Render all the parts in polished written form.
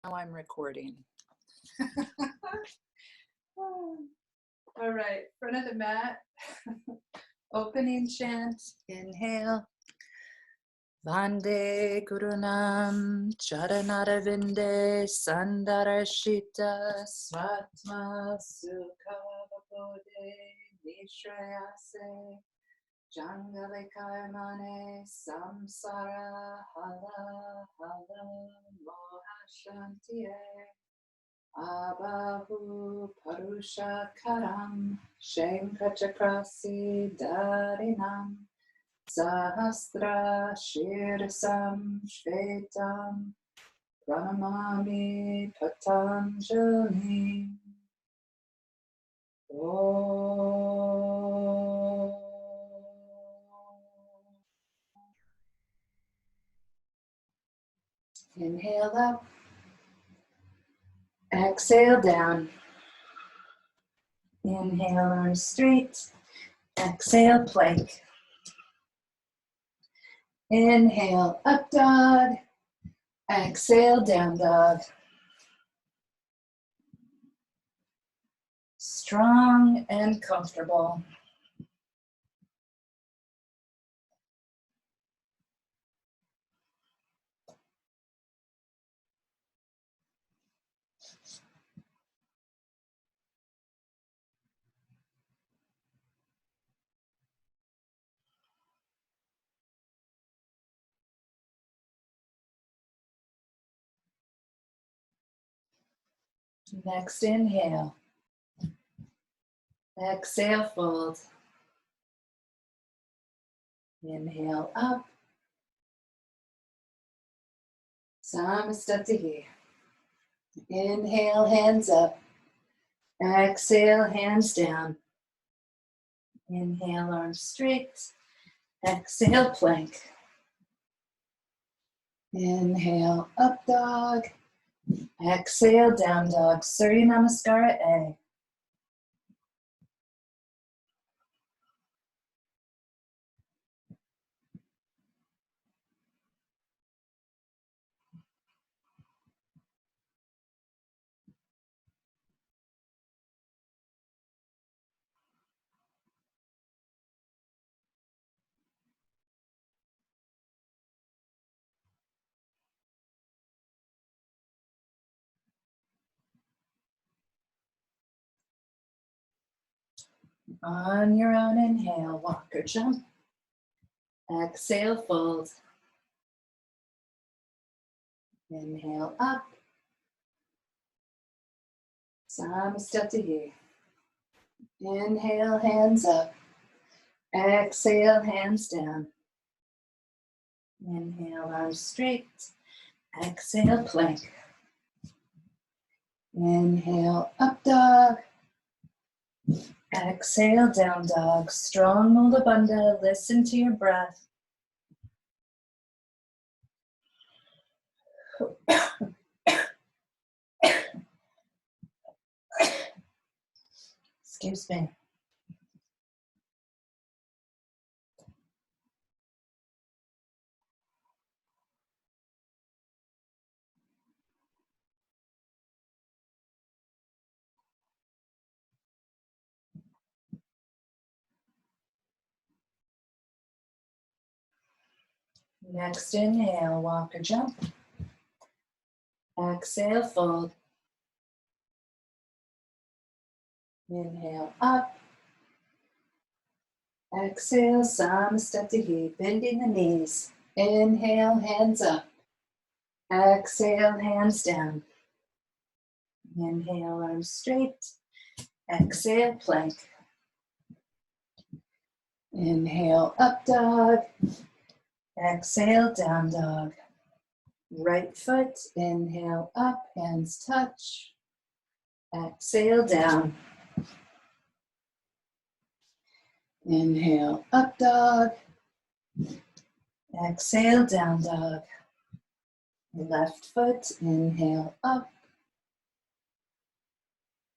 Now I'm recording. All right, front of the mat. Opening chant. Inhale. Vande Gurunam Charanarvinde Sandarashita Svatma Sukhavapode Nishrayase Jangalikaimane Samsara Hala Hala Mohashantiye Abahu Parusha Karam Shenkachakrasi Darinam Sahasra Shirsam Shvetam Pranamami Patanjali. Inhale up, exhale down. Inhale, arms straight, exhale, plank. Inhale, up dog, exhale, down dog. Strong and comfortable. Next inhale. Exhale, fold. Inhale up. Samastatihi. Inhale, hands up. Exhale, hands down. Inhale, arms straight. Exhale, plank. Inhale, up dog. Exhale, down dog. Surya Namaskara A. On your own inhale, walk or jump. Exhale, fold. Inhale up. Samastatihi. Inhale, hands up. Exhale, hands down. Inhale, arms straight. Exhale, plank. Inhale, up dog. Exhale, down dog. Strong Mula Bandha. Listen to your breath. Excuse me. Next inhale, walk or jump. Exhale, fold. Inhale, up. Exhale, Samastatihi, bending the knees. Inhale, hands up. Exhale, hands down. Inhale, arms straight. Exhale, plank. Inhale, up dog. Exhale, down dog. Right foot, inhale up, hands touch. Exhale, down. Inhale, up dog. Exhale, down dog. Left foot, inhale up.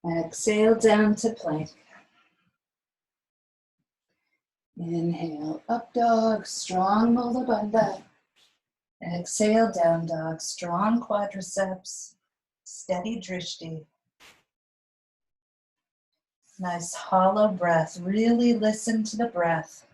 Exhale, down to plank. Inhale, up dog, strong Mula Bandha. Exhale, down dog, strong quadriceps. Steady Drishti. Nice hollow breath. Really listen to the breath.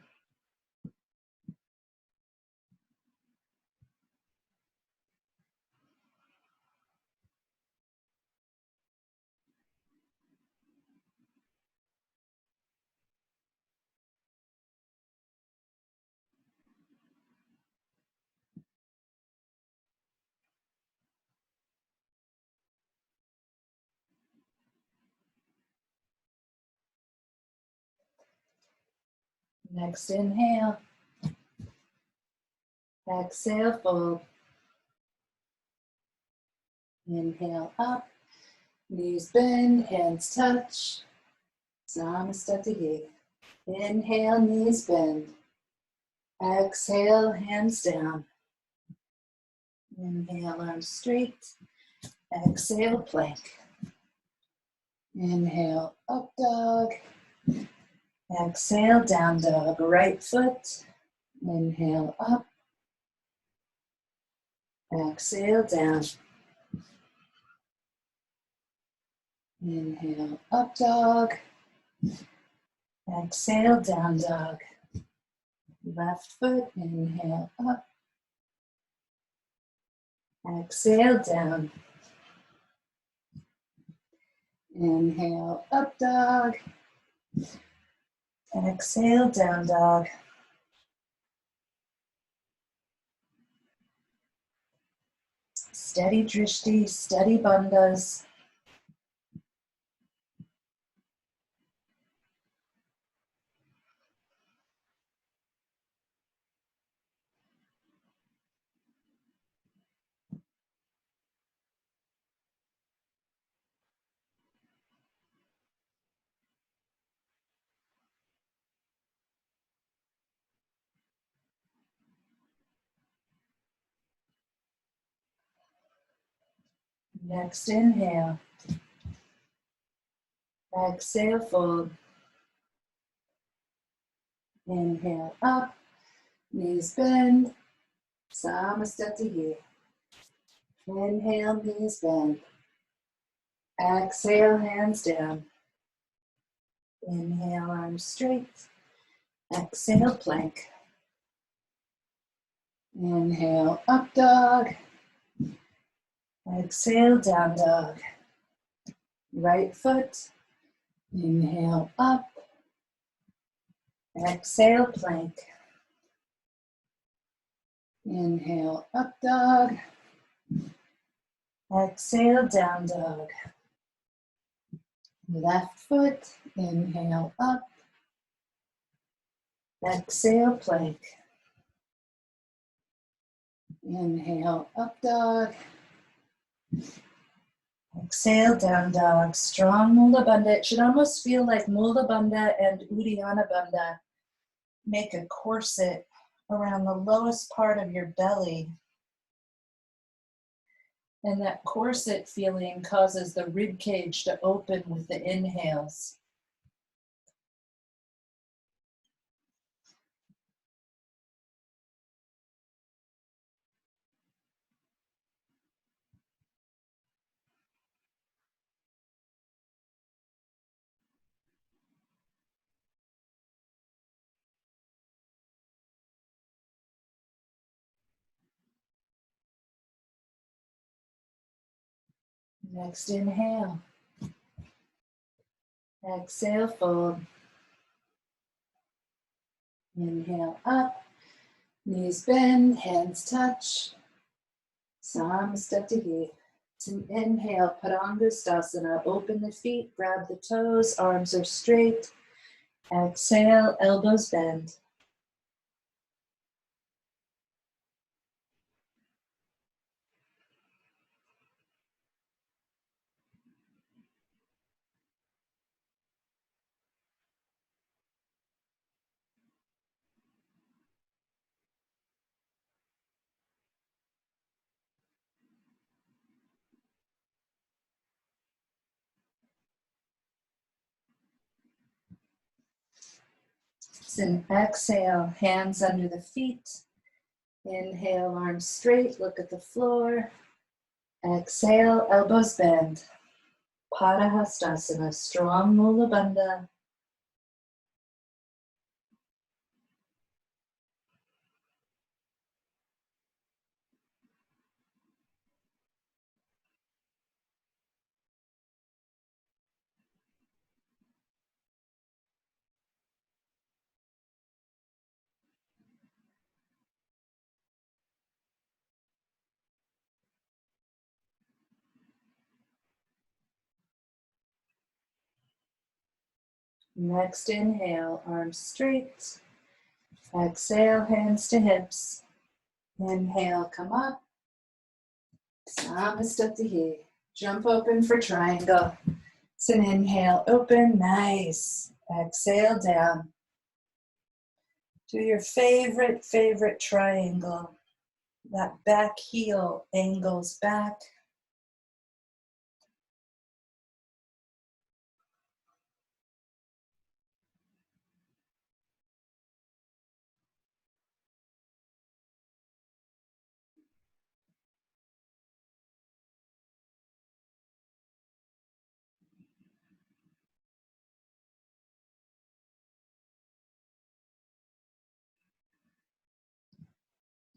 Next inhale. Exhale, fold. Inhale up. Knees bend, hands touch. Namaste. Inhale, knees bend. Exhale, hands down. Inhale, arms straight. Exhale, plank. Inhale, up dog. Exhale, down dog. Right foot. Inhale, up. Exhale, down. Inhale, up dog. Exhale, down dog. Left foot, inhale, up. Exhale, down. Inhale, up dog. Exhale, down dog. Steady Drishti, steady bandhas. Next inhale. Exhale, fold. Inhale, up. Knees bend. Samastati. Inhale, knees bend. Exhale, hands down. Inhale, arms straight. Exhale, plank. Inhale, up dog. Exhale, down dog. Right foot. Inhale, up. Exhale, plank. Inhale, up dog. Exhale, down dog. Left foot. Inhale, up. Exhale, plank. Inhale, up dog. Exhale, down dog. Strong Mula Bandha. It should almost feel like Mula Bandha and Uddiyana Bandha make a corset around the lowest part of your belly. And that corset feeling causes the rib cage to open with the inhales. Next inhale. Exhale, fold. Inhale, up. Knees bend, hands touch. Samastati. Inhale, Padangusthasana. Open the feet, grab the toes, arms are straight. Exhale, elbows bend. Then exhale, hands under the feet. Inhale, arms straight, look at the floor. Exhale, elbows bend. Padahastasana, strong Mula Bandha. Next inhale, arms straight. Exhale, hands to hips. Inhale, come up. Samastatihi. Jump open for triangle. It's an inhale, open, nice. Exhale, down. Do your favorite triangle. That back heel angles back.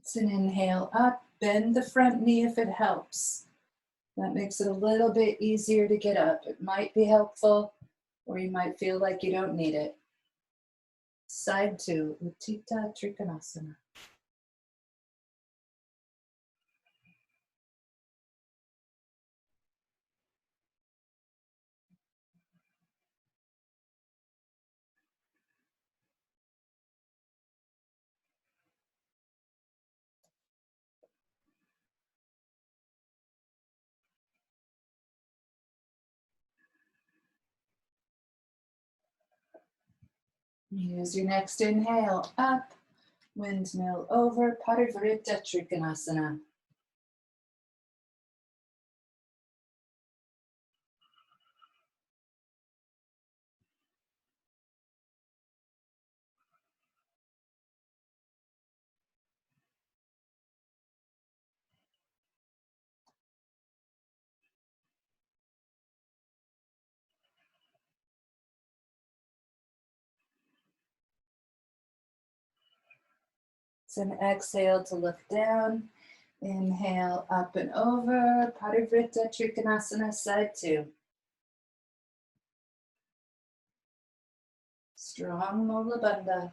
It's an inhale up, bend the front knee if it helps. That makes it a little bit easier to get up. It might be helpful, or you might feel like you don't need it. Side 2, Uttita Trikanasana. Use your next inhale, up, windmill over, Parivrtta Trikanasana. It's an exhale to look down. Inhale, up and over, Parivrtta Trikanasana, side 2. Strong Mula Bandha.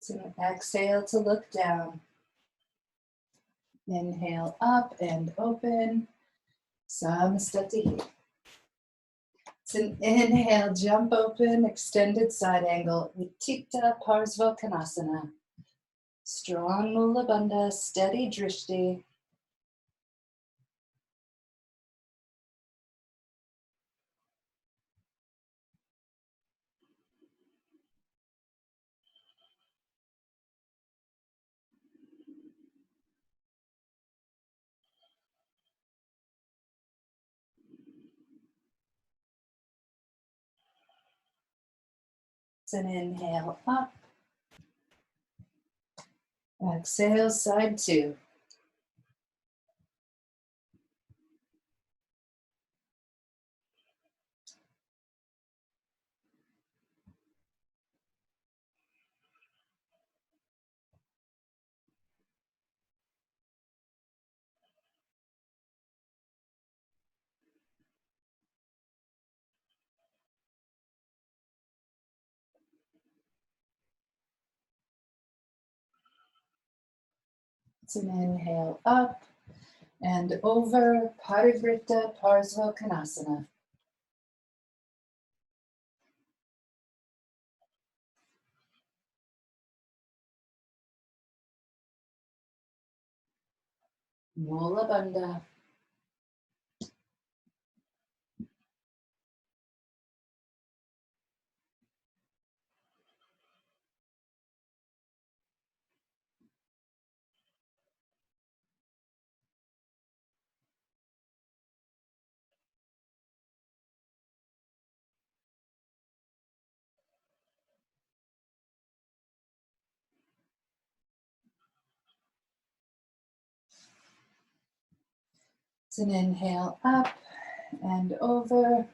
It's an exhale to look down. Inhale up and open, Samastatihi. It's an inhale, jump open, extended side angle, Uttita Parsvakonasana. Strong Mula Bandha, steady Drishti. It's an inhale up. Exhale, side 2. It's an inhale up and over, Parivrtta Parsvakonasana. Mula Bandha. It's an inhale up and over.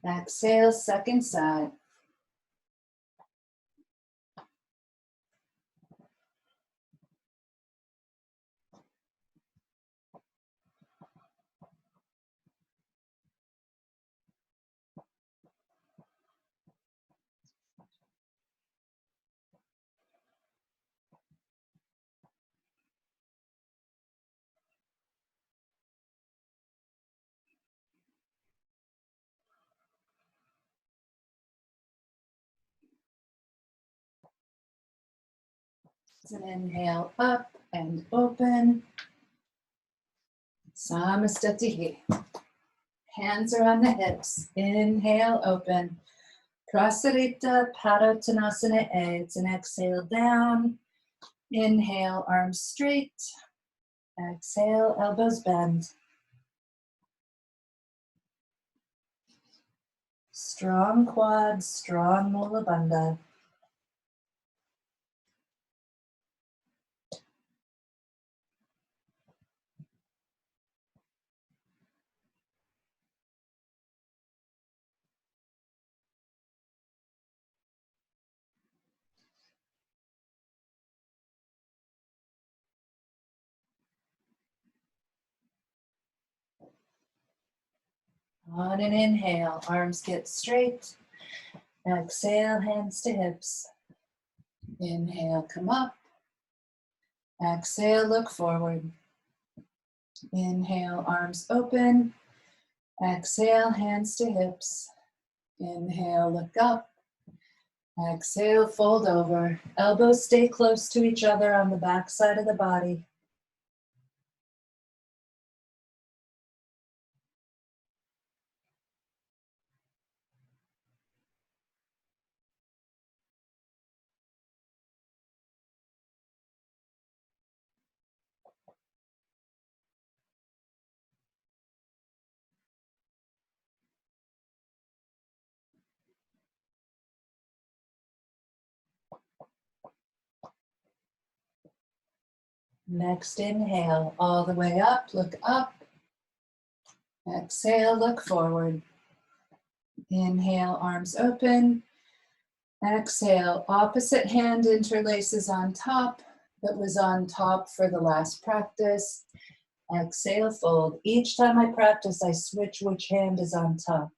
Exhale, second side. It's an inhale up and open. Samastatihi. Hands are on the hips. Inhale, open. Prasarita Padottanasana A. It's an exhale down. Inhale, arms straight. Exhale, elbows bend. Strong quads, strong Mula Bandha. On an inhale, arms get straight. Exhale, hands to hips. Inhale, come up. Exhale, look forward. Inhale, arms open. Exhale, hands to hips. Inhale, look up. Exhale, fold over. Elbows stay close to each other on the back side of the body. Next inhale, all the way up, look up. Exhale, look forward. Inhale, arms open. Exhale, opposite hand interlaces on top that was on top for the last practice. Exhale, fold. Each time I practice, I switch which hand is on top.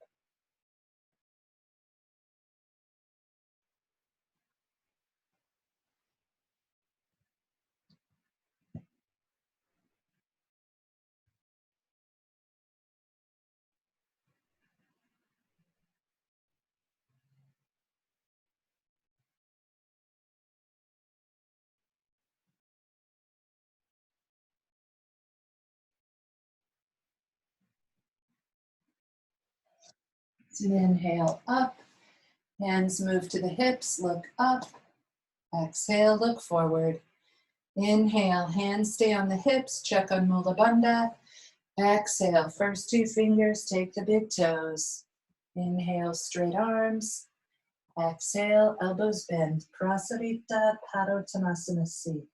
So inhale up, hands move to the hips, look up. Exhale, look forward. Inhale, hands stay on the hips, check on Mula Bandha. Exhale, first two fingers take the big toes. Inhale, straight arms. Exhale, elbows bend. Prasarita Padottanasana C.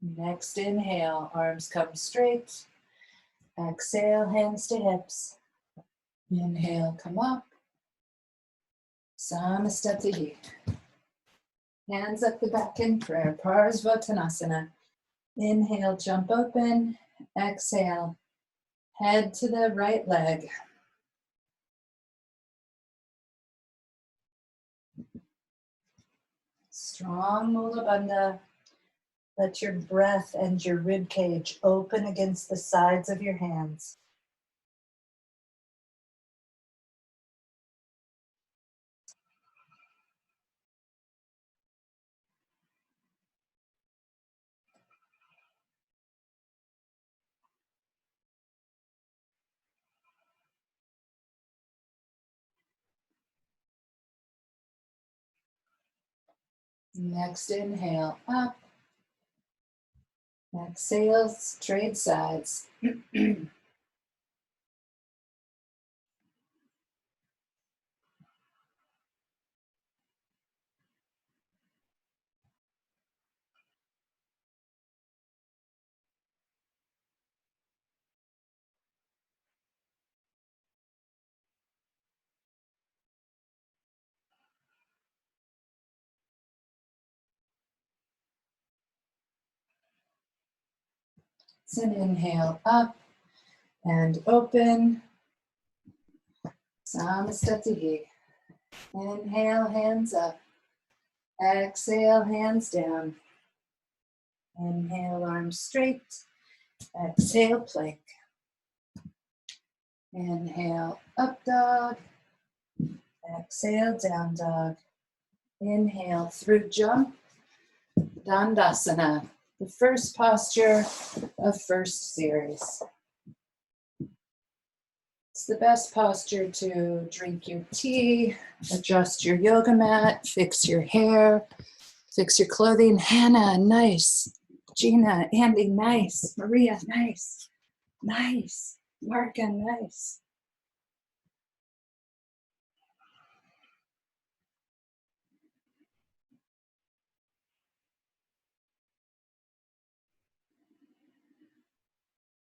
Next inhale, arms come straight. Exhale, hands to hips. Inhale, come up. Samastatihi. Hands up the back in prayer. Parsvottanasana. Inhale, jump open. Exhale, head to the right leg. Strong Mula Bandha. Let your breath and your rib cage open against the sides of your hands. Next inhale, up. Exhale, trade sides. It's an inhale, up and open. Samastatihi. Inhale, hands up. Exhale, hands down. Inhale, arms straight. Exhale, plank. Inhale, up dog. Exhale, down dog. Inhale, through jump. Dandasana, the first posture of first series. It's the best posture to drink your tea, adjust your yoga mat, fix your hair, fix your clothing. Hannah, nice. Gina, Andy, nice. Maria, nice. Nice. Marka, nice.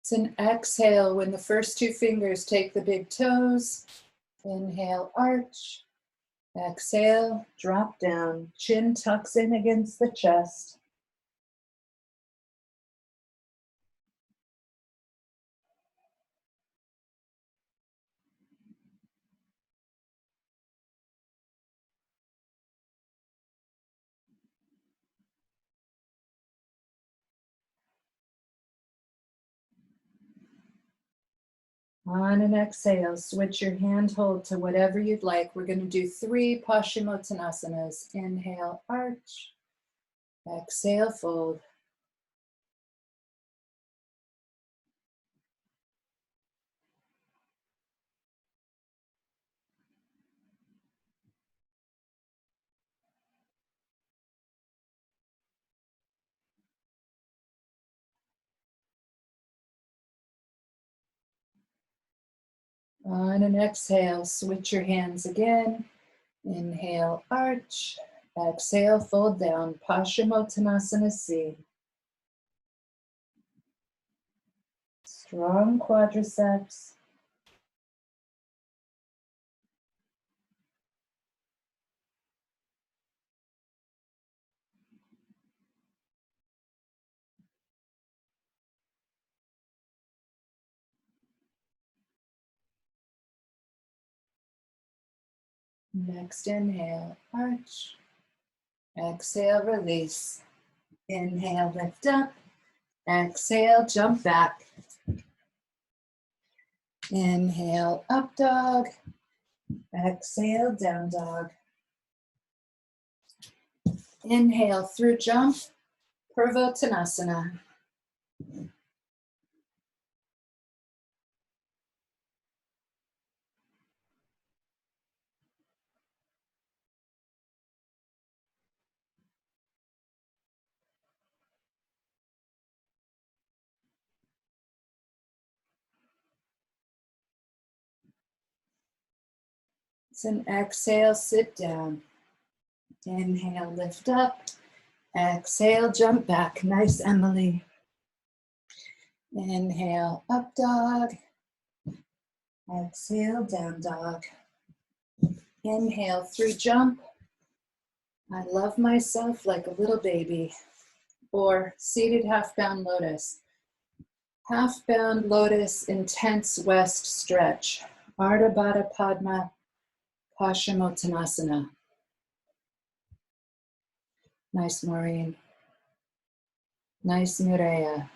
It's an exhale when the first two fingers take the big toes. Inhale, arch. Exhale, drop down. Chin tucks in against the chest. On an exhale, switch your hand hold to whatever you'd like. We're going to do 3 Paschimottanasana. Inhale, arch. Exhale, fold. On an exhale, switch your hands again. Inhale, arch. Exhale, fold down. Paschimottanasana C. Strong quadriceps. Next inhale, arch. Exhale, release. Inhale, lift up. Exhale, jump back. Inhale, up dog. Exhale, down dog. Inhale, through jump, Purvottanasana. It's an exhale, sit down. Inhale, lift up. Exhale, jump back. Nice, Emily. Inhale, up dog. Exhale, down dog. Inhale, through jump. I love myself like a little baby. Or seated half-bound lotus. Half-bound lotus, intense west stretch. Ardha Baddha Padma Paschimottanasana. Nice, Maureen. Nice, Mireya.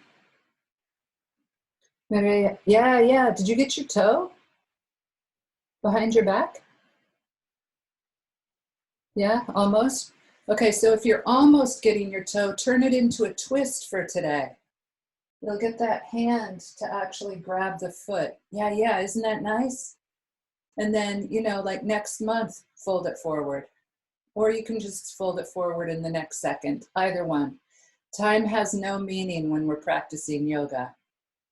Mireya, yeah. Did you get your toe behind your back? Yeah, almost? Okay, so if you're almost getting your toe, turn it into a twist for today. It'll get that hand to actually grab the foot. Yeah, isn't that nice? And then, like next month, fold it forward. or you can just fold it forward in the next second, either one. Time has no meaning when we're practicing yoga.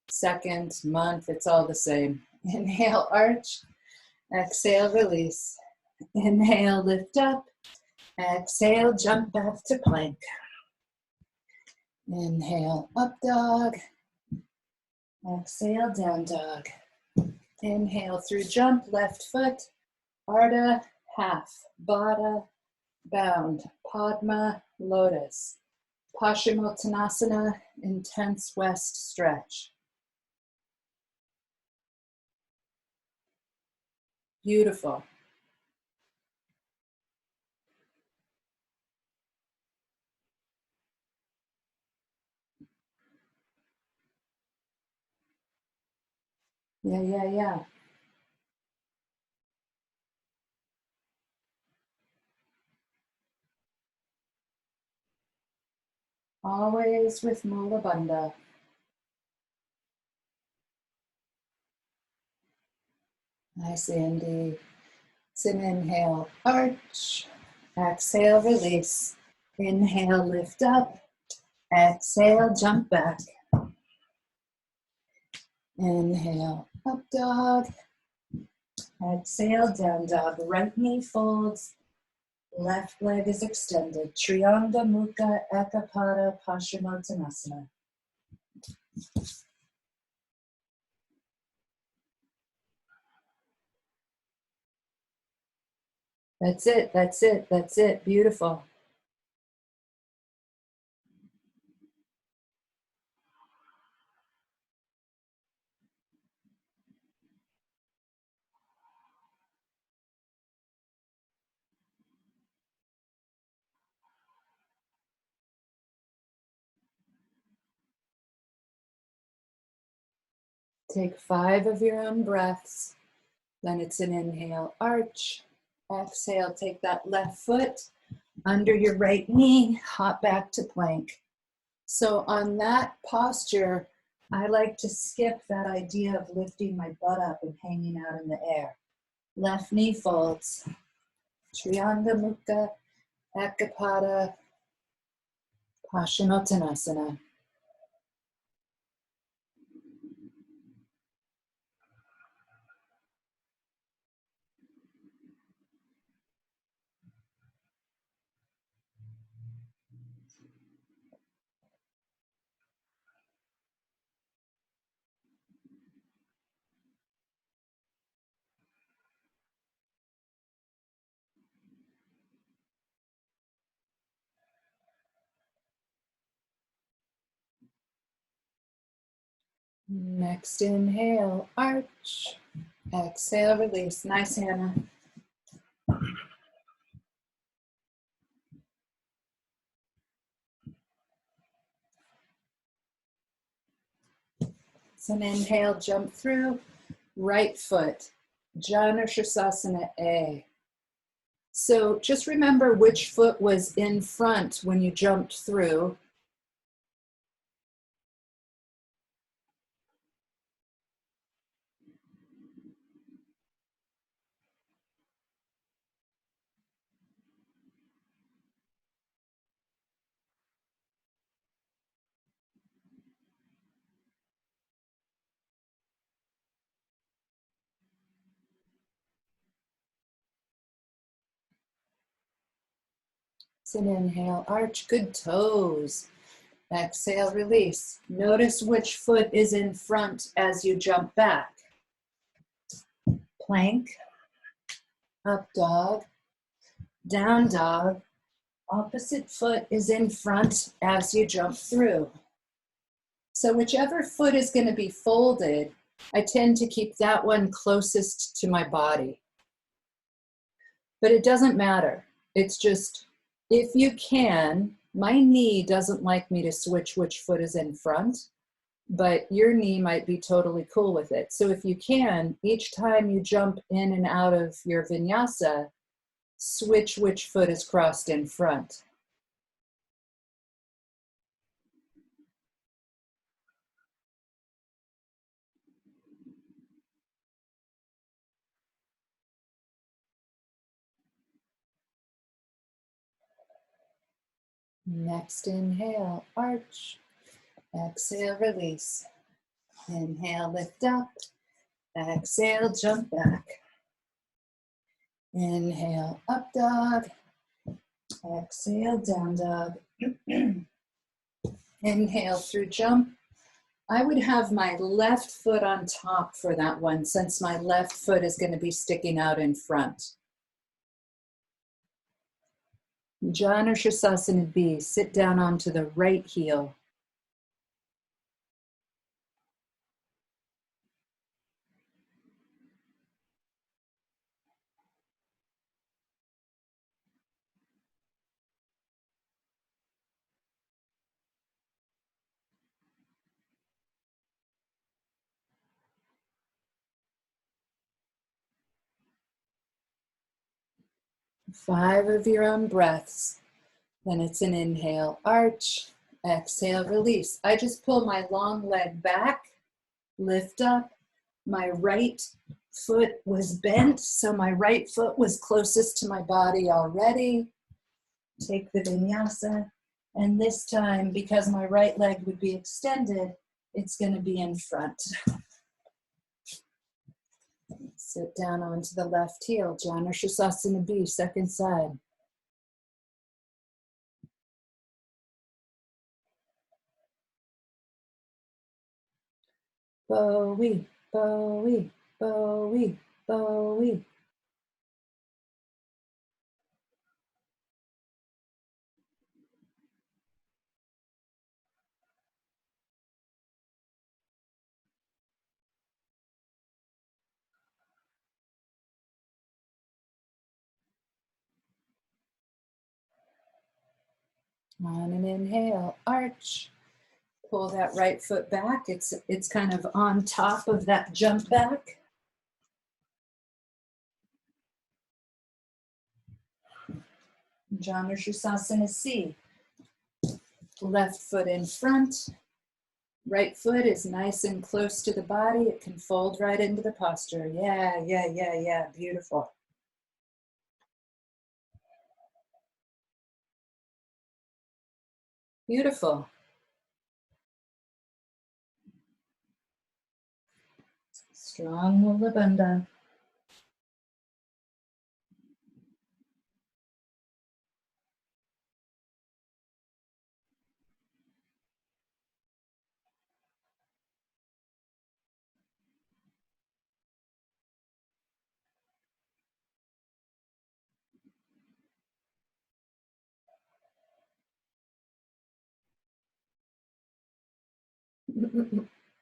Second, month, it's all the same. Inhale, arch. Exhale, release. Inhale, lift up. Exhale, jump back to plank. Inhale, up dog. Exhale, down dog. Inhale through jump, left foot. Ardha, half. Baddha, bound. Padma, lotus. Paschimottanasana, intense west stretch. Beautiful. Yeah. Always with Mula Bandha. Nice, Andy. It's an inhale, arch. Exhale, release. Inhale, lift up. Exhale, jump back. Inhale, up dog. Exhale, down dog. Right knee folds. Left leg is extended. Trianga Mukha Ekapada Paschimottanasana. That's it. Beautiful. Take 5 of your own breaths. Then it's an inhale, arch. Exhale, take that left foot under your right knee, hop back to plank. So on that posture, I like to skip that idea of lifting my butt up and hanging out in the air. Left knee folds. Trianga Mukha Ekapada Paschimottanasana. Next inhale, arch. Exhale, release. Nice, Hannah. It's an inhale, jump through. Right foot, Janu Sirsasana A. So just remember which foot was in front when you jumped through. It's an inhale, arch, good toes. Exhale, release. Notice which foot is in front as you jump back. Plank, up dog, down dog. Opposite foot is in front as you jump through. So whichever foot is going to be folded, I tend to keep that one closest to my body. But it doesn't matter. It's just, if you can, my knee doesn't like me to switch which foot is in front, but your knee might be totally cool with it. So if you can, each time you jump in and out of your vinyasa, switch which foot is crossed in front. Next inhale, arch. Exhale, release. Inhale, lift up. Exhale, jump back. Inhale, up dog. Exhale, down dog. Inhale through jump. I would have my left foot on top for that one, since my left foot is going to be sticking out in front. Janu Sirsasana B, sit down onto the right heel. Five of your own breaths. Then it's an inhale, arch, exhale, release. I just pull my long leg back, lift up. My right foot was bent, so my right foot was closest to my body already. Take the vinyasa, and this time, because my right leg would be extended, it's going to be in front. Sit down onto the left heel, Janu Sirsasana B, second side. Bowie, Bowie, Bowie, Bowie. On an inhale, arch. Pull that right foot back. It's kind of on top of that jump back. Janu Sirsasana C. Left foot in front. Right foot is nice and close to the body. It can fold right into the posture. Yeah, yeah, yeah, yeah. Beautiful. Beautiful. Strong Mula Bandha.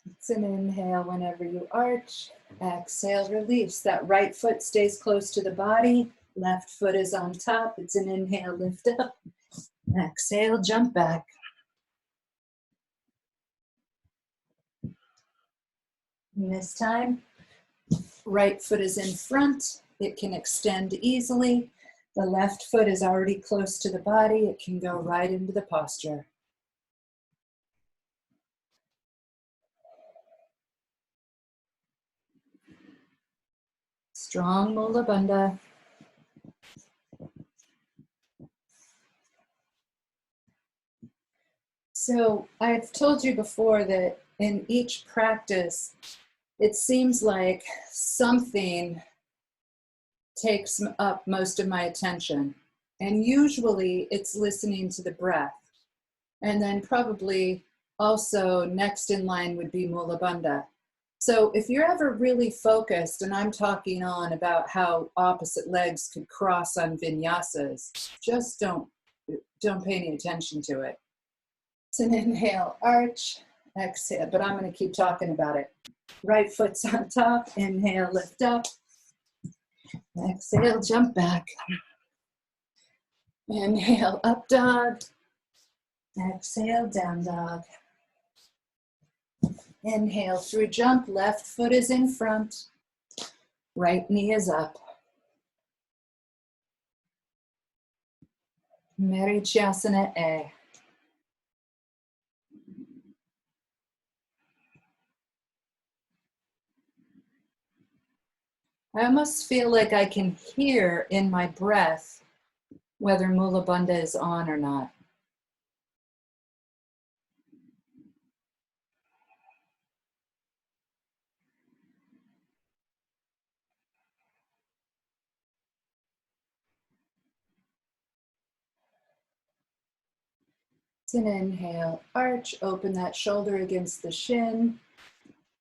It's an inhale whenever you arch. Exhale, release. That right foot stays close to the body. Left foot is on top. It's an inhale, lift up. Exhale, jump back. And this time, right foot is in front. It can extend easily. The left foot is already close to the body. It can go right into the posture. Strong Mula Bandha. So I've told you before that in each practice, it seems like something takes up most of my attention. And usually it's listening to the breath. And then probably also next in line would be Mula Bandha. So if you're ever really focused, and I'm talking on about how opposite legs could cross on vinyasas, just don't pay any attention to it. It's an inhale, arch, exhale, but I'm going to keep talking about it. Right foot's on top, inhale, lift up. Exhale, jump back. Inhale, up dog. Exhale, down dog. Inhale through jump, left foot is in front. Right knee is up. Marichyasana A. I almost feel like I can hear in my breath whether Mula Bandha is on or not. It's an inhale, arch, open that shoulder against the shin.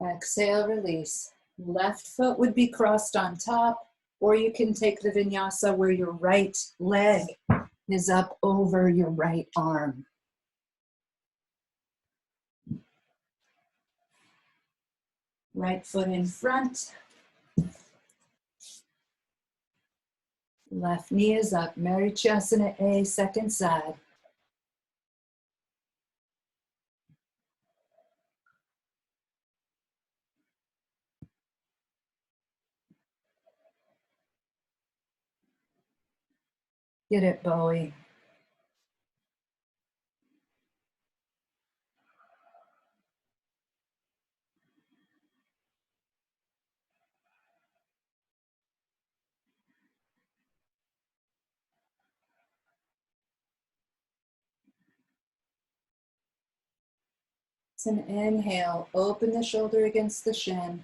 Exhale, release. Left foot would be crossed on top, or you can take the vinyasa where your right leg is up over your right arm. Right foot in front. Left knee is up. Marichasana A, second side. Get it, Bowie. It's an inhale. Open the shoulder against the shin.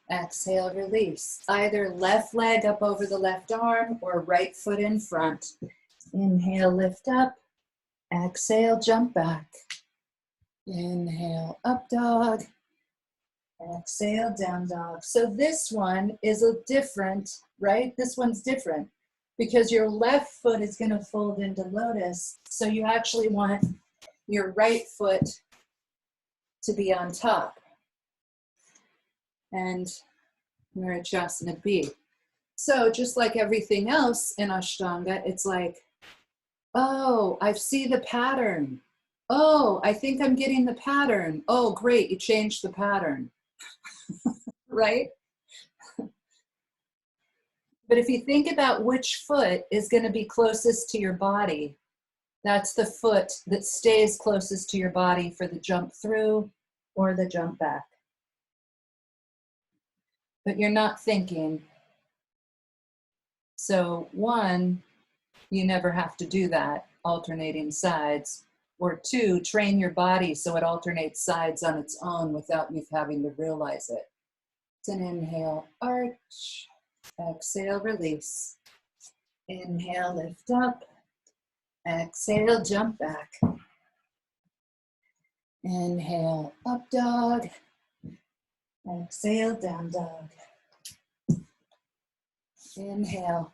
Exhale, release. Either left leg up over the left arm or right foot in front. Inhale, lift up. Exhale, jump back. Inhale, up dog. Exhale, down dog. So this one is a different, right? This one's different because your left foot is going to fold into lotus. So you actually want your right foot to be on top. And Marichasana B. So just like everything else in Ashtanga, it's like, oh, I see the pattern. Oh, I think I'm getting the pattern. Oh, great, you changed the pattern. Right? But if you think about which foot is going to be closest to your body, that's the foot that stays closest to your body for the jump through or the jump back. But you're not thinking. So one, you never have to do that, alternating sides. Or two, train your body so it alternates sides on its own without you having to realize it. It's an inhale, arch. Exhale, release. Inhale, lift up. Exhale, jump back. Inhale, up dog. Exhale, down dog. Inhale.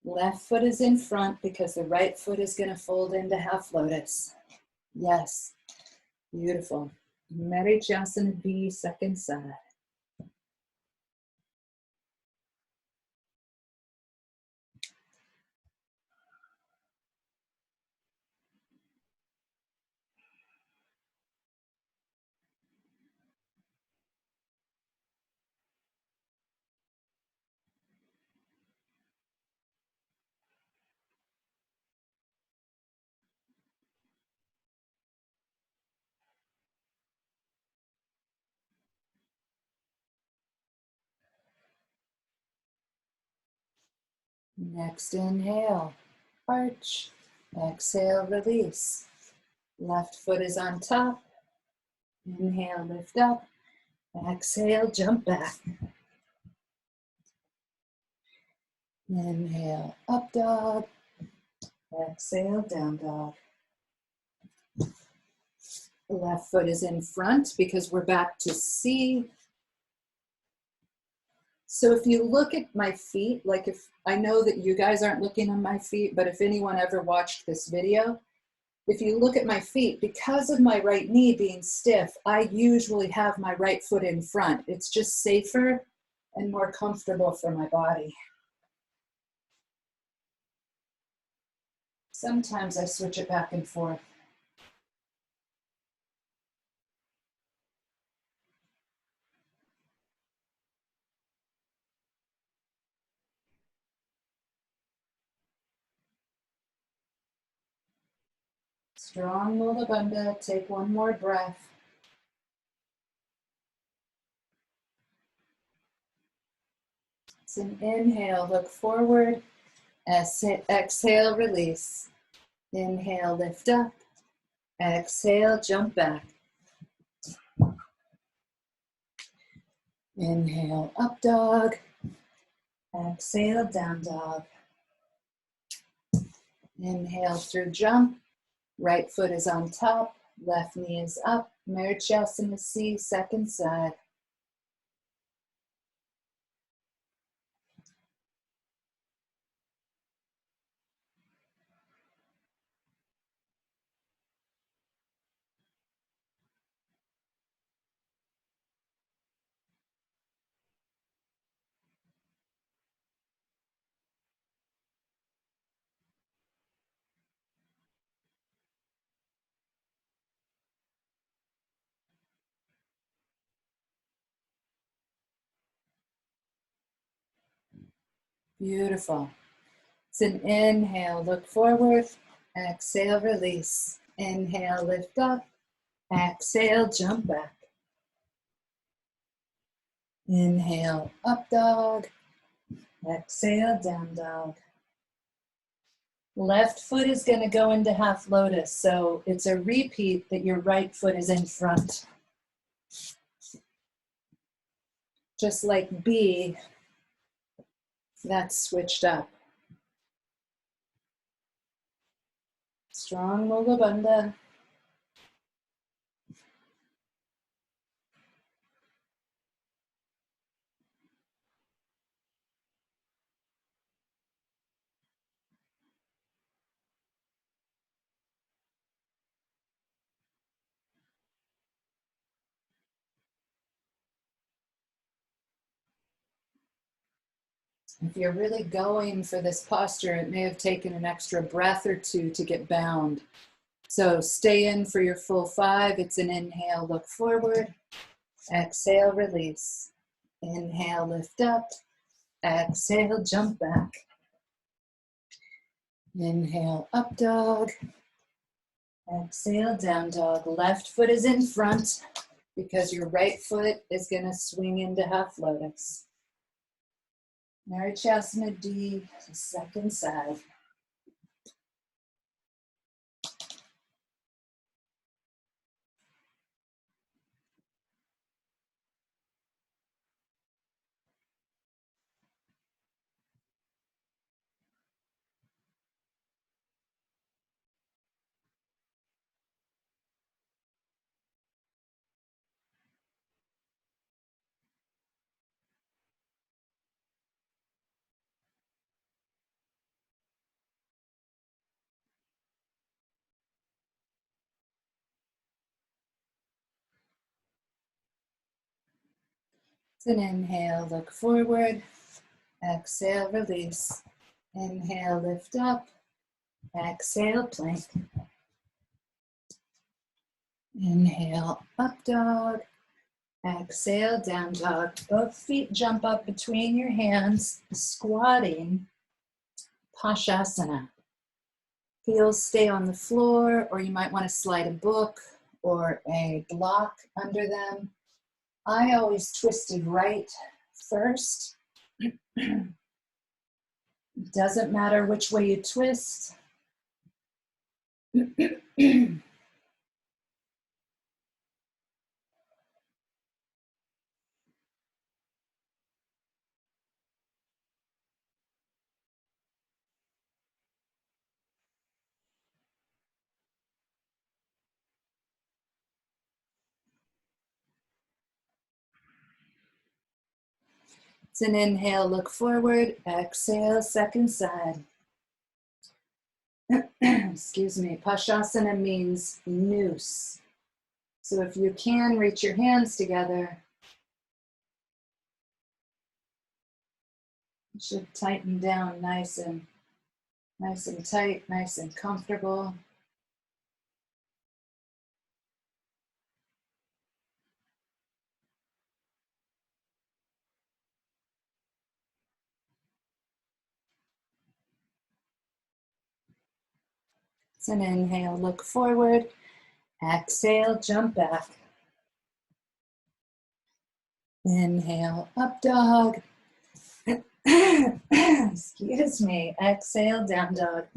Left foot is in front because the right foot is going to fold into half lotus. Yes. Beautiful. Marichasana B, second side. Next inhale, arch. Exhale, release. Left foot is on top. Inhale, lift up. Exhale, jump back. Inhale, up dog. Exhale, down dog. Left foot is in front because we're back to C. So if you look at my feet, like if I know that you guys aren't looking on my feet, but if anyone ever watched this video, if you look at my feet, because of my right knee being stiff, I usually have my right foot in front. It's just safer and more comfortable for my body. Sometimes I switch it back and forth. Strong Mula Bandha. Take one more breath. It's an inhale, look forward. Exhale, release. Inhale, lift up. Exhale, jump back. Inhale, up dog. Exhale, down dog. Inhale through jump. Right foot is on top, left knee is up. Marichyasana C, second side. Beautiful. It's an inhale, look forward. Exhale, release. Inhale, lift up. Exhale, jump back. Inhale, up dog. Exhale, down dog. Left foot is going to go into half lotus, so it's a repeat that your right foot is in front. Just like B, that's switched up. Strong Mula Bandha. If you're really going for this posture, it may have taken an extra breath or two to get bound. So stay in for your full 5. It's an inhale, look forward. Exhale, release. Inhale, lift up. Exhale, jump back. Inhale, up dog. Exhale, down dog. Left foot is in front because your right foot is going to swing into half lotus. Marichyasana D, second side. It's an inhale, look forward. Exhale, release. Inhale, lift up. Exhale, plank. Inhale, up dog. Exhale, down dog. Both feet jump up between your hands, squatting, Pashasana. Heels stay on the floor, or you might want to slide a book or a block under them. I always twisted right first. Doesn't matter which way you twist. It's an inhale, look forward. Exhale, second side. Excuse me. Pashasana means noose. So if you can, reach your hands together. It should tighten down nice and tight, nice and comfortable. It's an inhale, look forward. Exhale, jump back. Inhale, up dog. Excuse me. Exhale, down dog.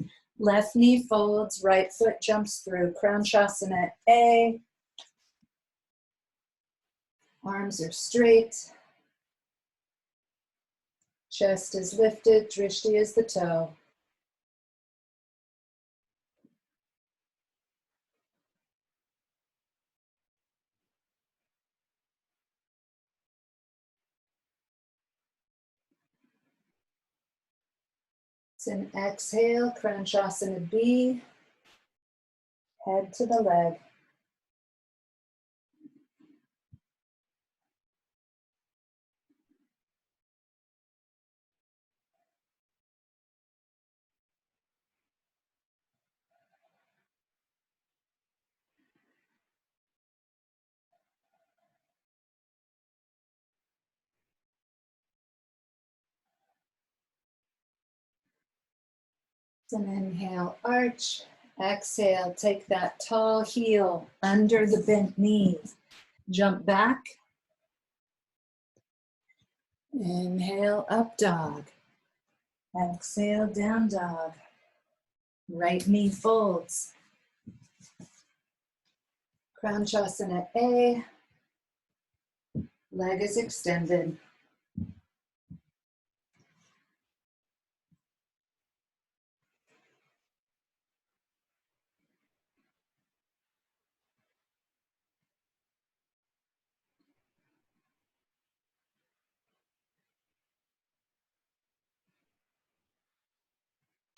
Left knee folds, right foot jumps through. Crown Shasana A. Arms are straight. Chest is lifted. Drishti is the toe. Then exhale, Kranchasana B, head to the leg. Then inhale, arch. Exhale, take that tall heel under the bent knee. Jump back. Inhale, up dog. Exhale, down dog. Right knee folds. Kranchasana A. Leg is extended.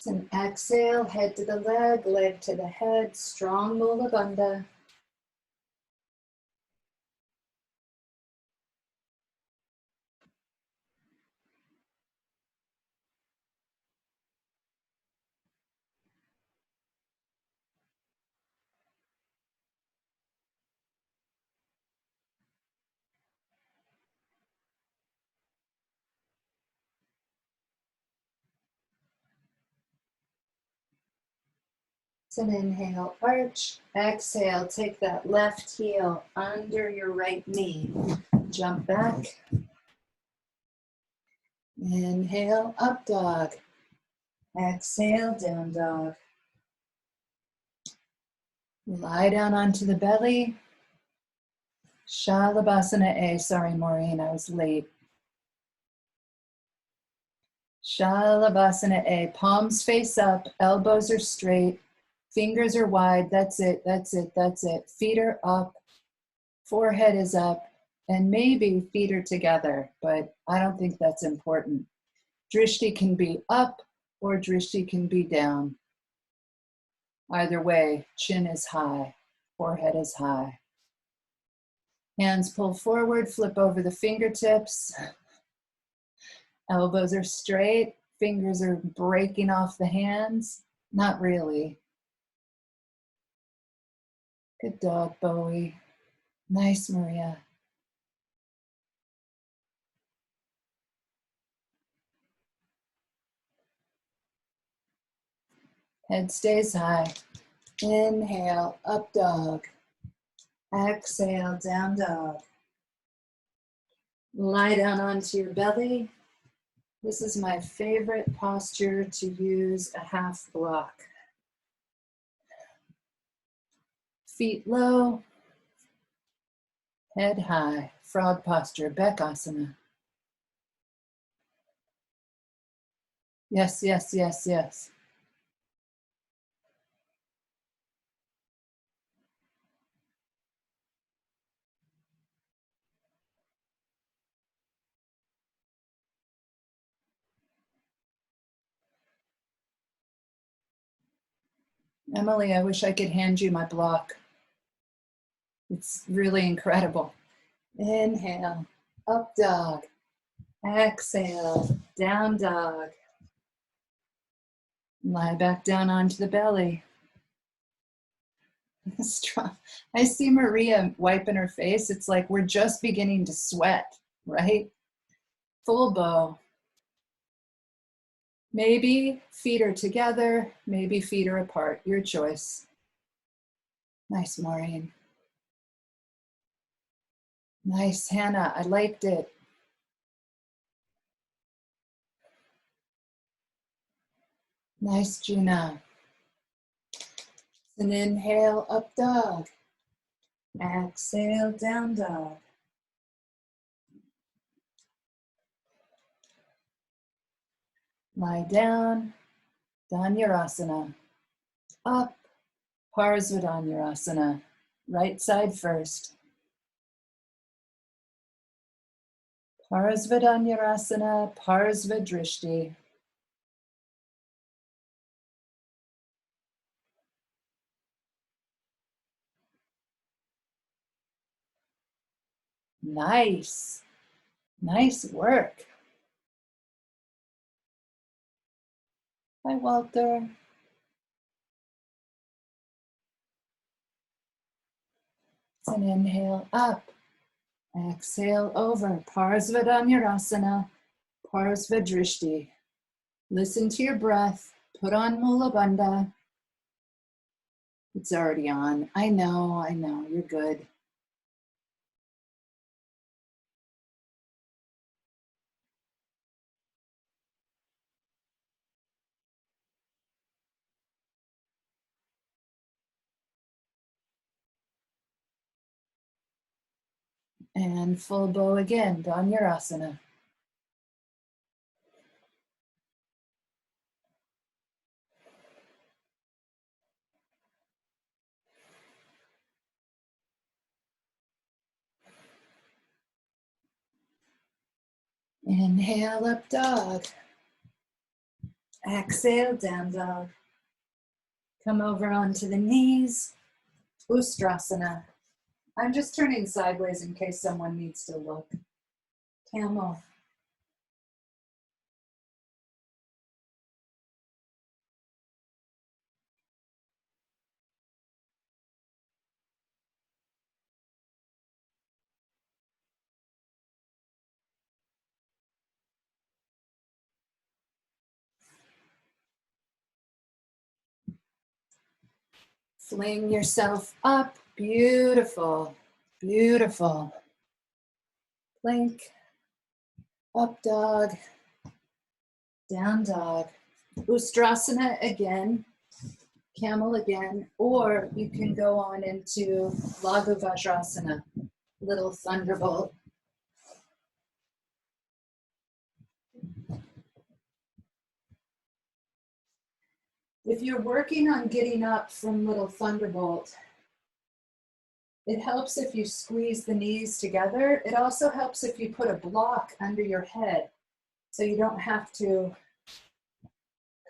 Then exhale, head to the leg, leg to the head, strong Mula Bandha. Then inhale, arch. Exhale, take that left heel under your right knee. Jump back. Inhale, up dog. Exhale, down dog. Lie down onto the belly. Shalabasana A. Sorry, Maureen, I was late. Shalabasana A. Palms face up, elbows are straight, fingers are wide. That's it, that's it, that's it. Feet are up, forehead is up, and maybe feet are together, but I don't think that's important. Drishti can be up or Drishti can be down. Either way, chin is high, forehead is high. Hands pull forward, flip over the fingertips. Elbows are straight, fingers are breaking off the hands. Not really. Good dog, Bowie. Nice, Maria. Head stays high. Inhale, up dog. Exhale, down dog. Lie down onto your belly. This is my favorite posture to use a half block. Feet low, head high, frog posture, Bekasana. Yes, yes, yes, yes. Emily, I wish I could hand you my block. It's really incredible. Inhale, up dog. Exhale, down dog. Lie back down onto the belly. Strong. I see Maria wiping her face. It's like we're just beginning to sweat, right? Full bow. Maybe feet are together, maybe feet are apart. Your choice. Nice, Maureen. Nice, Hannah. I liked it. Nice, Gina. An inhale, up dog. Exhale, down dog. Lie down, Dhanurasana. Up, Parsvadhanurasana. Right side first. Parsvadhanurasana, Parsva Drishti. Nice. Nice work. Hi, Walter. And inhale up. Exhale over. Parsvadanyarasana. Parsvadrishti. Listen to your breath. Put on Mula Bandha. It's already on. I know. You're good. And full bow again. Danyarasana. Inhale, up dog. Exhale, down dog. Come over onto the knees. Ustrasana. I'm just turning sideways in case someone needs to look. Camel. Fling yourself up. Beautiful. Beautiful. Plank. Up dog. Down dog. Ustrasana again. Camel again. Or you can go on into Laghu Vajrasana. Little thunderbolt. If you're working on getting up from little thunderbolt, it helps if you squeeze the knees together. It also helps if you put a block under your head so you don't have to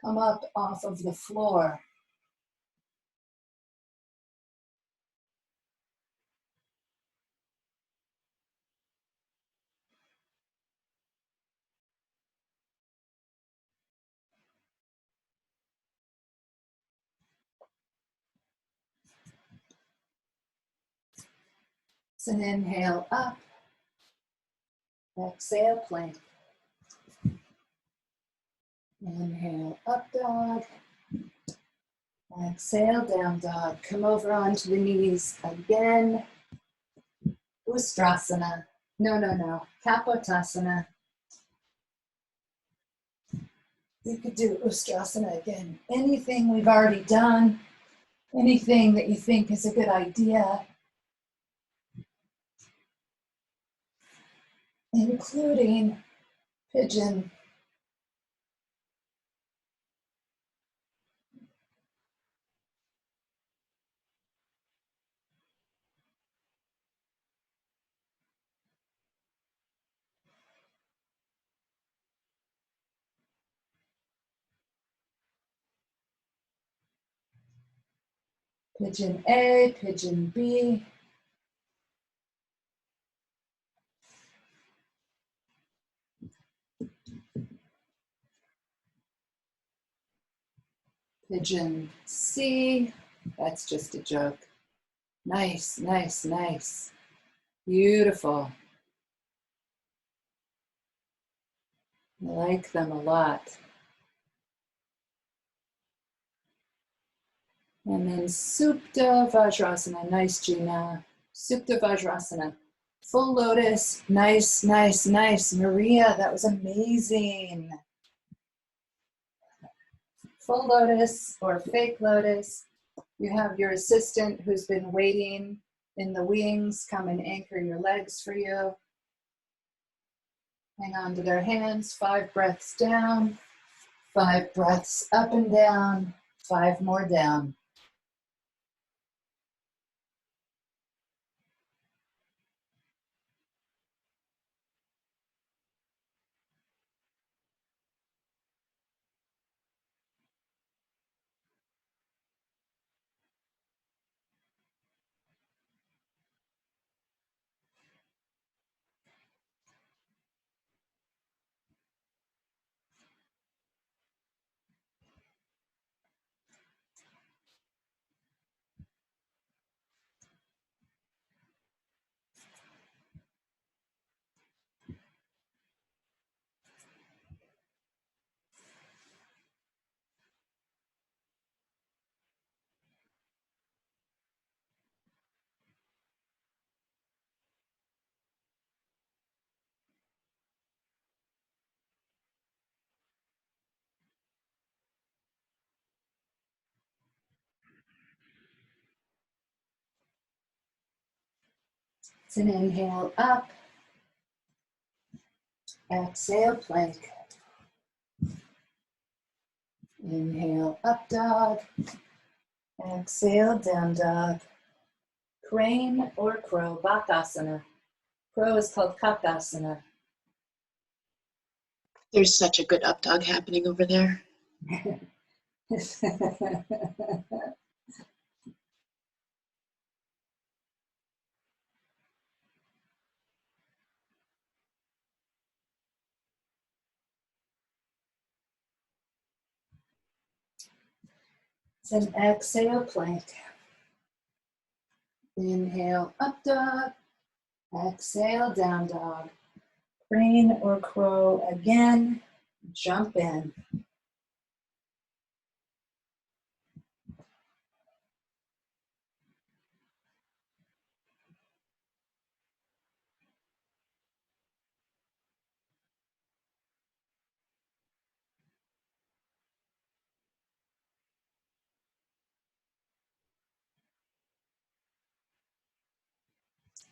come up off of the floor. So inhale up, exhale plank. Inhale up dog, exhale down dog. Come over onto the knees again. Ustrasana. No. Kapotasana. You could do Ustrasana again. Anything we've already done, anything that you think is a good idea, including pigeon. Pigeon A, pigeon B. Pigeon C. That's just a joke. Nice. Beautiful. I like them a lot. And then Supta Vajrasana. Nice, Gina. Supta Vajrasana. Full lotus. Nice. Maria, that was amazing. Full lotus or fake lotus. You have your assistant who's been waiting in the wings come and anchor your legs for you. Hang on to their hands. 5 breaths down, 5 breaths up and down, 5 more down. It's an inhale up. Exhale, plank. Inhale, up dog. Exhale, down dog. Crane or crow, Bakasana. Crow is called Kakasana. There's such a good up dog happening over there. It's an exhale plank. Inhale, up dog. Exhale, down dog. Crane or crow again. Jump in.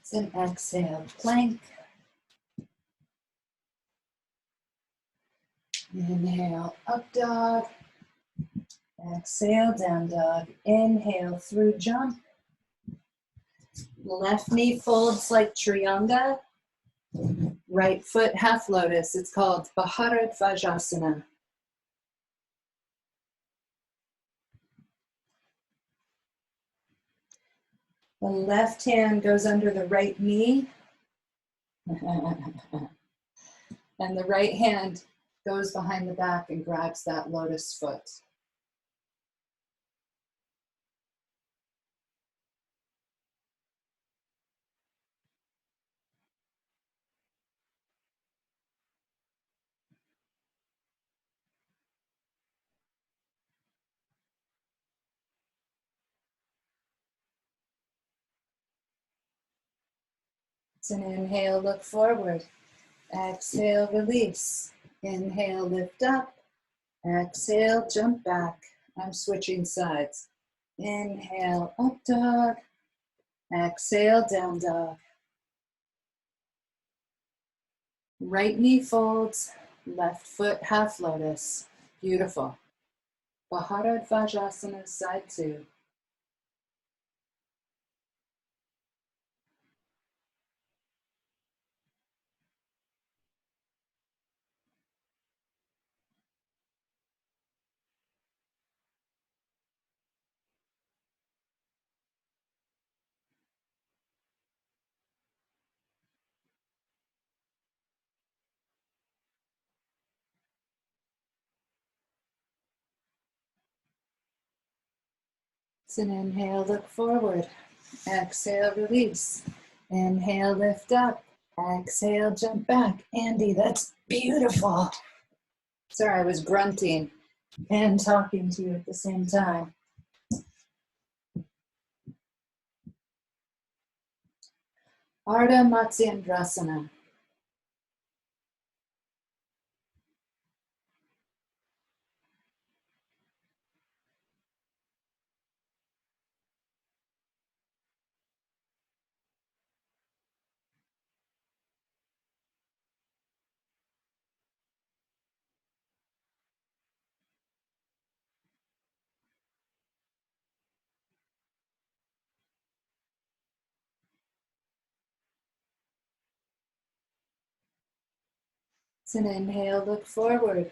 It's an exhale plank. Inhale, up dog. Exhale, down dog. Inhale through jump. Left knee folds like Trianga. Right foot half lotus. It's called Bharadvajasana. The left hand goes under the right knee. And the right hand goes behind the back and grabs that lotus foot. It's an inhale, look forward. Exhale, release. Inhale, lift up. Exhale, jump back. I'm switching sides. Inhale, up dog. Exhale, down dog. Right knee folds, left foot half lotus. Beautiful. Bharadvajasana, side 2. It's an inhale, look forward. Exhale, release. Inhale, lift up. Exhale, jump back. Andy, that's beautiful. Sorry, I was grunting and talking to you at the same time. Ardha Matsyendrasana. It's an inhale, look forward.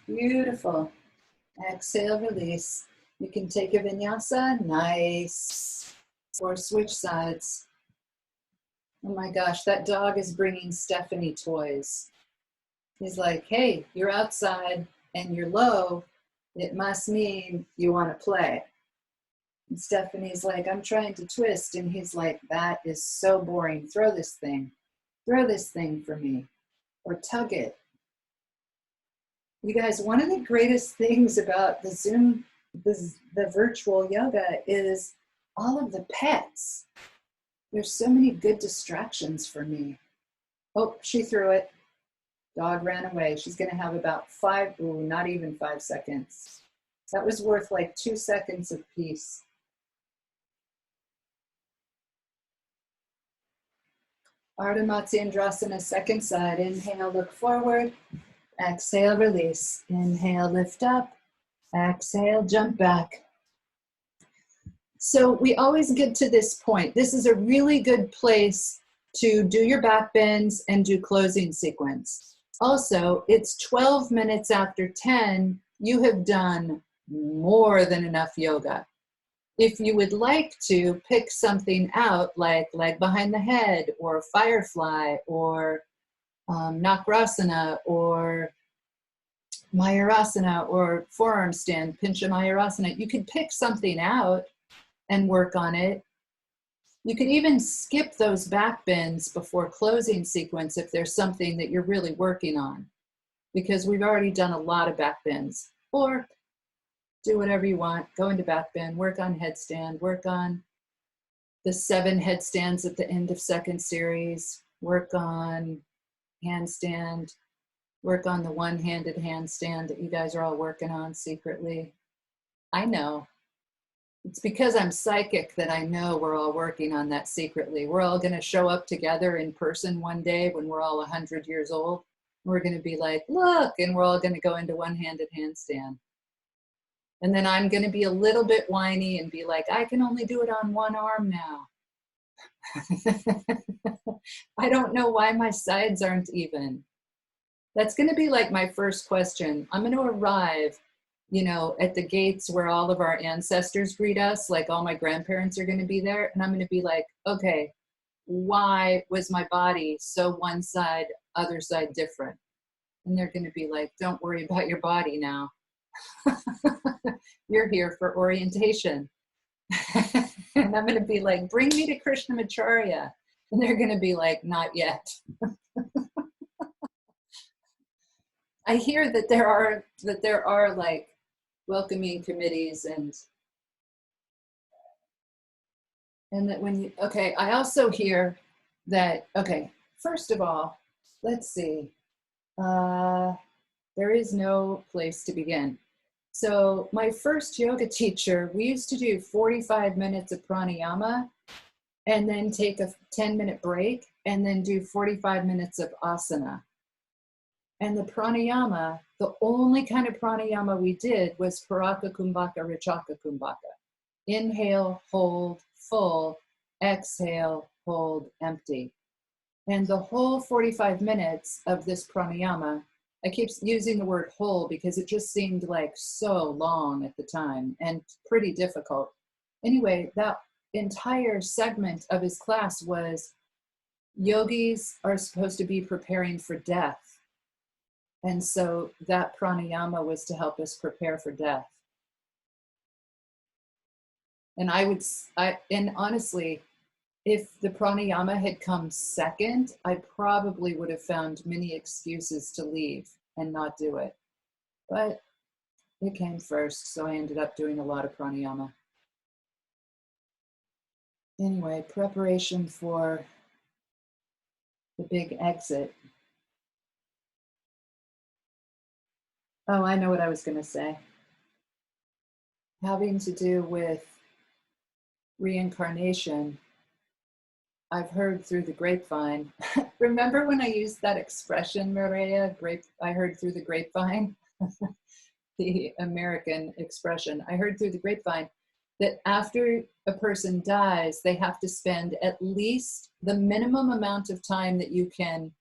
Beautiful. Exhale, release. You can take a vinyasa, nice. Or switch sides. Oh my gosh, that dog is bringing Stephanie toys. He's like, hey, you're outside and you're low. It must mean you want to play. And Stephanie's like, I'm trying to twist. And he's like, that is so boring. Throw this thing. Throw this thing for me. Or tug it. You guys, one of the greatest things about the Zoom, the virtual yoga is all of the pets. There's so many good distractions for me. Oh, she threw it. Dog ran away. She's going to have about not even 5 seconds. That was worth like 2 seconds of peace. Ardha Matsyendrasana, second side. Inhale, look forward. Exhale, release. Inhale, lift up. Exhale, jump back. So we always get to this point. This is a really good place to do your back bends and do closing sequence. Also, it's 12 minutes after 10. You have done more than enough yoga. If you would like to pick something out like leg behind the head or firefly or Nakrasana or Mayurasana or forearm stand, Pincha Mayurasana, you could pick something out and work on it. You can even skip those back bends before closing sequence if there's something that you're really working on, because we've already done a lot of back bends. Or do whatever you want, go into back bend, work on headstand, work on the 7 headstands at the end of second series, work on handstand, work on the one-handed handstand that you guys are all working on secretly. I know. It's because I'm psychic that I know we're all working on that secretly. We're all going to show up together in person one day when we're all 100 years old. We're going to be like, look, and we're all going to go into one-handed handstand. And then I'm going to be a little bit whiny and be like, I can only do it on one arm now. I don't know why my sides aren't even. That's going to be like my first question. I'm going to arrive, at the gates where all of our ancestors greet us, like all my grandparents are going to be there. And I'm going to be like, okay, why was my body so one side, other side different? And they're going to be like, don't worry about your body now. You're here for orientation. And I'm going to be like, bring me to Krishnamacharya. And they're going to be like, not yet. I hear that there are like welcoming committees and that when you, okay, I also hear that, okay, first of all, let's see, there is no place to begin. So my first yoga teacher, we used to do 45 minutes of pranayama and then take a 10-minute break and then do 45 minutes of asana. And the pranayama, the only kind of pranayama we did was Paraka Kumbhaka, Richaka Kumbhaka. Inhale, hold, full, exhale, hold, empty. And the whole 45 minutes of this pranayama, I keep using the word whole because it just seemed like so long at the time and pretty difficult. Anyway, that entire segment of his class was yogis are supposed to be preparing for death. And so that pranayama was to help us prepare for death. And and honestly, if the pranayama had come second, I probably would have found many excuses to leave and not do it. But it came first, so I ended up doing a lot of pranayama. Anyway, preparation for the big exit. Oh, I know what I was going to say. Having to do with reincarnation, I've heard through the grapevine. Remember when I used that expression, Maria? I heard through the grapevine? The American expression. I heard through the grapevine that after a person dies, they have to spend at least the minimum amount of time that you can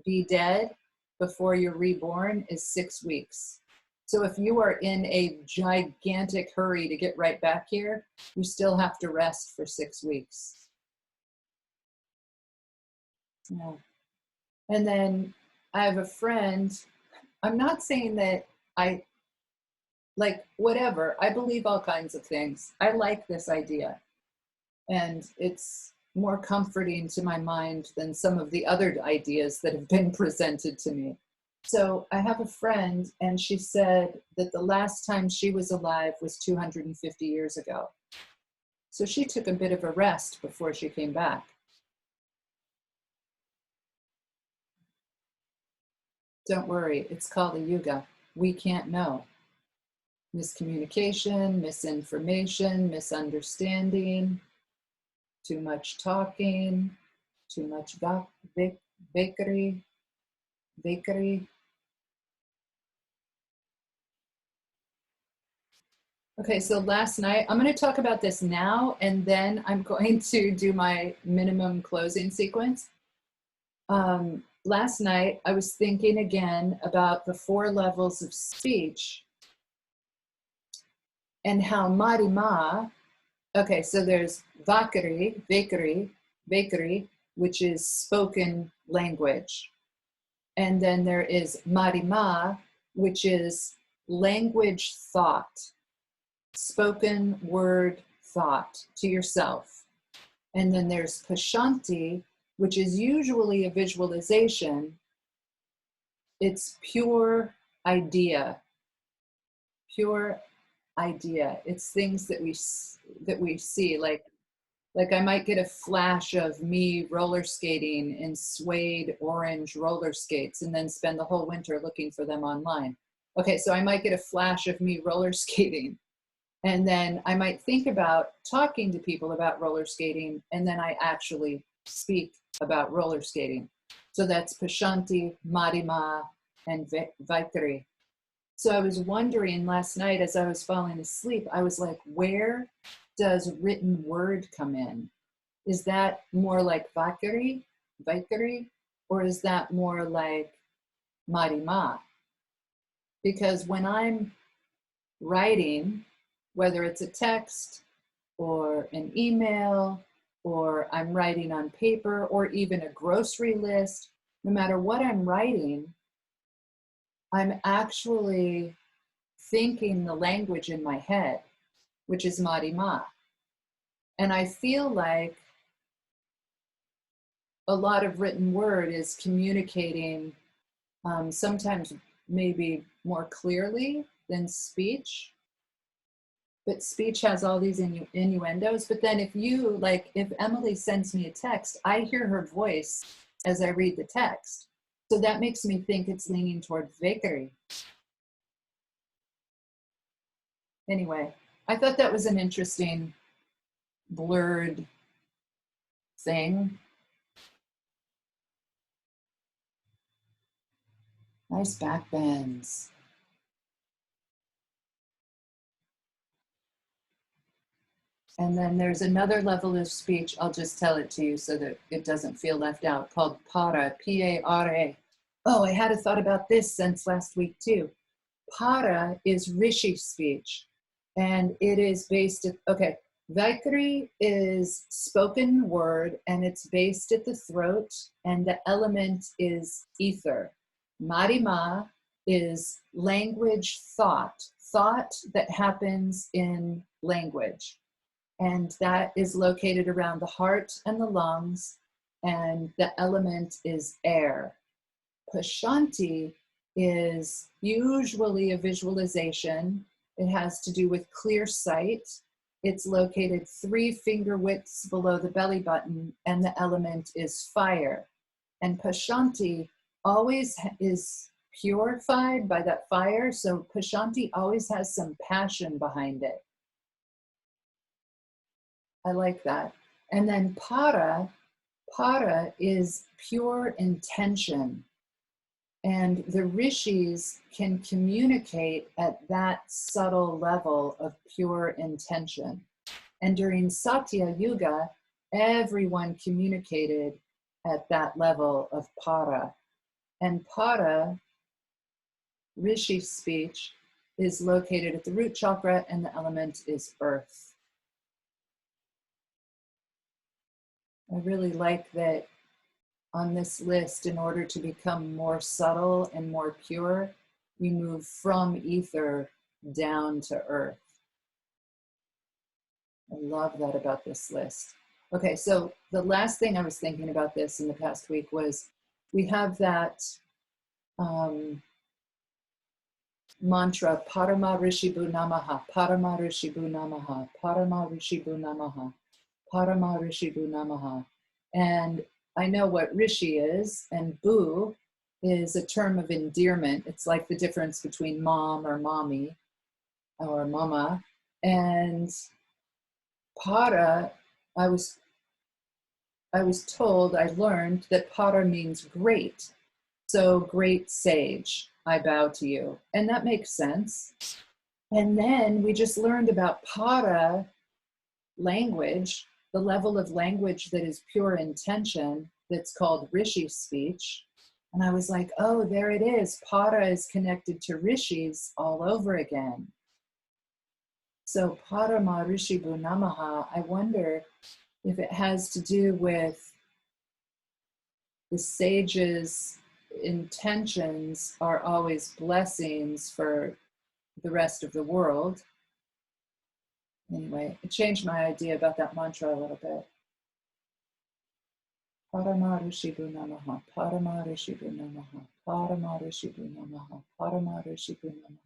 be dead before you're reborn is 6 weeks. So if you are in a gigantic hurry to get right back here, you still have to rest for 6 weeks. Yeah. And then I have a friend, I'm not saying that I like whatever, I believe all kinds of things. I like this idea. And it's more comforting to my mind than some of the other ideas that have been presented to me. So I have a friend, and she said that the last time she was alive was 250 years ago. So she took a bit of a rest before she came back. Don't worry, it's called a yuga. We can't know. Miscommunication, misinformation, misunderstanding, too much talking, too much bakery. Okay, so last night, I'm going to talk about this now, and then I'm going to do my minimum closing sequence. Last night, I was thinking again about the 4 levels of speech and how Marima, okay, so there's bakery, which is spoken language. And then there is Marima, which is language thought, spoken word thought to yourself. And then there's Pashanti, which is usually a visualization. It's pure idea. It's things that we see, like I might get a flash of me roller skating in suede orange roller skates and then spend the whole winter looking for them online. Okay, so I might get a flash of me roller skating, and then I might think about talking to people about roller skating, and then I actually speak about roller skating. So that's Pashanti, Marima, and Vaikari. So I was wondering last night as I was falling asleep, I was like, where does written word come in? Is that more like Vaikari, or is that more like Marima? Because when I'm writing, whether it's a text or an email, or I'm writing on paper, or even a grocery list, no matter what I'm writing, I'm actually thinking the language in my head, which is Marima. And I feel like a lot of written word is communicating sometimes maybe more clearly than speech. But speech has all these innuendos. But then if Emily sends me a text, I hear her voice as I read the text. So that makes me think it's leaning toward Vaikari. Anyway, I thought that was an interesting blurred thing. Nice back bends. And then there's another level of speech, I'll just tell it to you so that it doesn't feel left out, called Para, P-A-R-A. Oh, I had a thought about this since last week too. Para is Rishi speech, and it is based at, okay, Vaikari is spoken word, and it's based at the throat, and the element is ether. Marima is language thought that happens in language. And that is located around the heart and the lungs, and the element is air. Pashanti is usually a visualization. It has to do with clear sight. It's located 3 finger widths below the belly button, and the element is fire. And Pashanti always is purified by that fire, so Pashanti always has some passion behind it. I like that. And then para is pure intention. And the rishis can communicate at that subtle level of pure intention. And during Satya Yuga, everyone communicated at that level of para. And para, rishi speech, is located at the root chakra, and the element is earth. I really like that on this list, in order to become more subtle and more pure, we move from ether down to earth. I love that about this list. Okay, so the last thing I was thinking about this in the past week was we have that mantra, Parama Rishibu Namaha, Parama Rishibu Namaha, Parama Rishibu Namaha, Parama Rishibu Namaha. And I know what Rishi is, and Bu is a term of endearment. It's like the difference between mom or mommy or mama. And Para, I was I learned that para means great. So great sage, I bow to you. And that makes sense. And then we just learned about para language, the level of language that is pure intention, that's called rishi speech. And I was like, oh, there it is. Para is connected to rishis all over again. So Parama Rishibu Namaha, I wonder if it has to do with the sage's intentions are always blessings for the rest of the world. Anyway, it changed my idea about that mantra a little bit. Parama Rishibu Namaha, Parama Rishibu Namaha, Parama Rishibu Namaha, Parama Rishibu Namaha.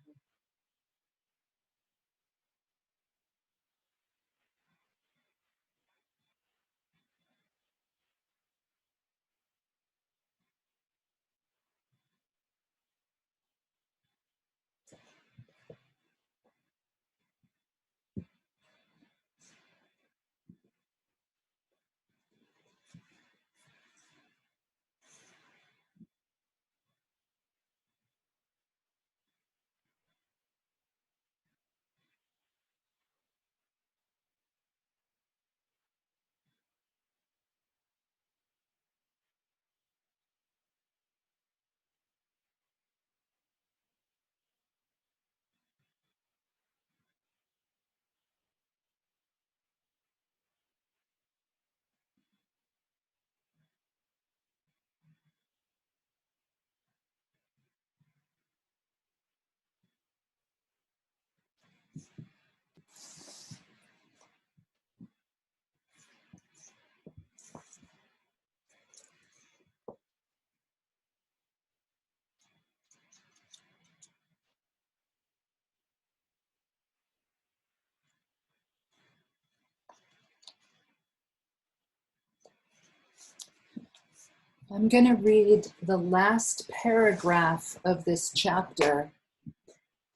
I'm going to read the last paragraph of this chapter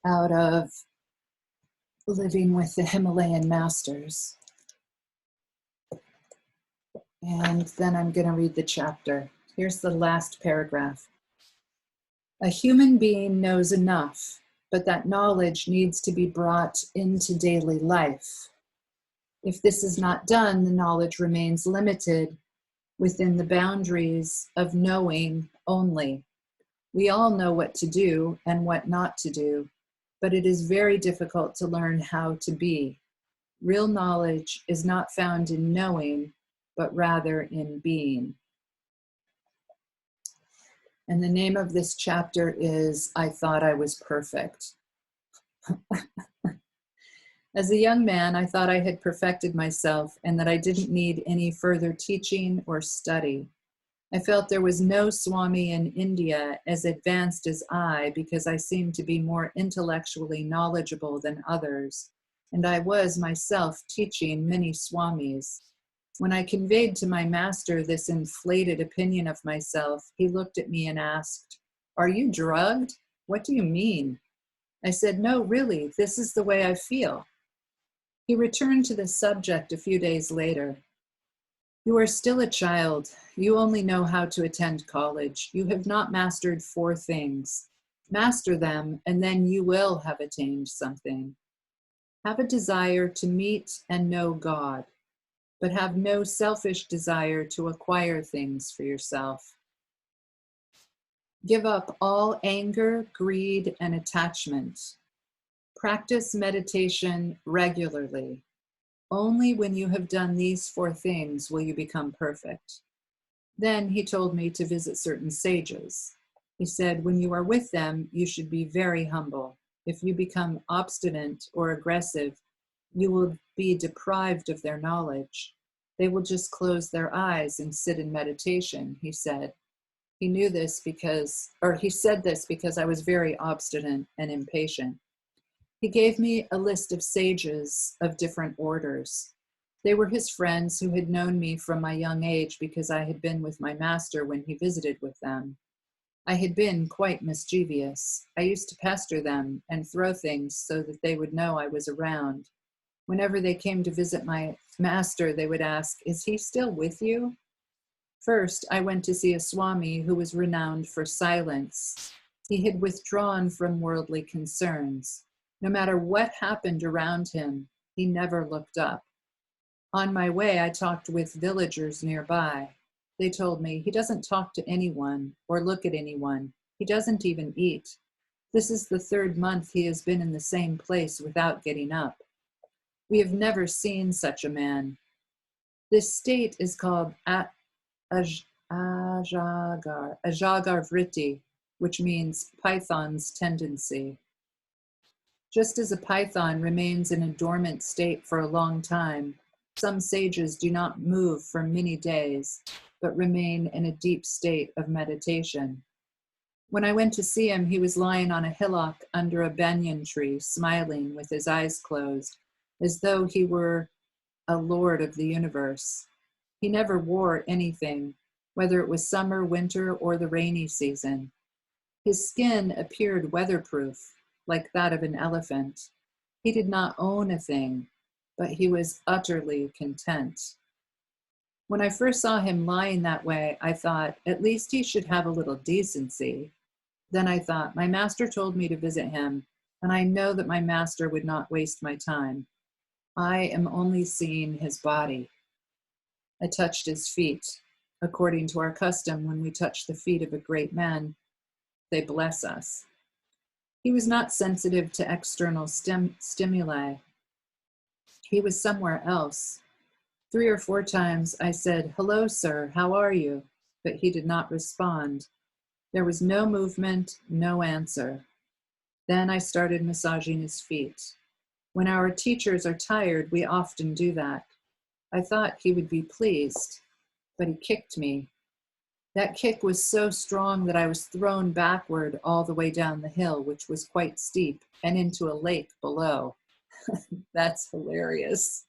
out of Living with the Himalayan Masters. And then I'm going to read the chapter. Here's the last paragraph. A human being knows enough, but that knowledge needs to be brought into daily life. If this is not done, the knowledge remains limited within the boundaries of knowing only. We all know what to do and what not to do, but it is very difficult to learn how to be. Real knowledge is not found in knowing, but rather in being. And the name of this chapter is I Thought I Was Perfect. As a young man, I thought I had perfected myself and that I didn't need any further teaching or study. I felt there was no Swami in India as advanced as I because I seemed to be more intellectually knowledgeable than others, and I was myself teaching many Swamis. When I conveyed to my master this inflated opinion of myself, he looked at me and asked, "Are you drugged? What do you mean?" I said, "No, really, this is the way I feel." He returned to the subject a few days later. You are still a child. You only know how to attend college. You have not mastered 4 things. Master them, and then you will have attained something. Have a desire to meet and know God, but have no selfish desire to acquire things for yourself. Give up all anger, greed, and attachment. Practice meditation regularly. Only when you have done these 4 things will you become perfect. Then he told me to visit certain sages. He said, when you are with them, you should be very humble. If you become obstinate or aggressive, you will be deprived of their knowledge. They will just close their eyes and sit in meditation, he said. He said this because I was very obstinate and impatient. He gave me a list of sages of different orders. They were his friends who had known me from my young age because I had been with my master when he visited with them. I had been quite mischievous. I used to pester them and throw things so that they would know I was around. Whenever they came to visit my master, they would ask, "Is he still with you?" First, I went to see a Swami who was renowned for silence. He had withdrawn from worldly concerns. No matter what happened around him, he never looked up. On my way, I talked with villagers nearby. They told me he doesn't talk to anyone or look at anyone. He doesn't even eat. This is the 3rd month he has been in the same place without getting up. We have never seen such a man. This state is called Ajagar Vritti, which means python's tendency. Just as a python remains in a dormant state for a long time, some sages do not move for many days, but remain in a deep state of meditation. When I went to see him, he was lying on a hillock under a banyan tree, smiling with his eyes closed, as though he were a lord of the universe. He never wore anything, whether it was summer, winter, or the rainy season. His skin appeared weatherproof, like that of an elephant. He did not own a thing, but he was utterly content. When I first saw him lying that way, I thought, at least he should have a little decency. Then I thought, my master told me to visit him, and I know that my master would not waste my time. I am only seeing his body. I touched his feet. According to our custom, when we touch the feet of a great man, they bless us. He was not sensitive to external stimuli. He was somewhere else. 3 or 4 times I said, "Hello, sir, how are you?" But he did not respond. There was no movement, no answer. Then I started massaging his feet. When our teachers are tired, we often do that. I thought he would be pleased, but he kicked me. That kick was so strong that I was thrown backward all the way down the hill, which was quite steep, and into a lake below. That's hilarious.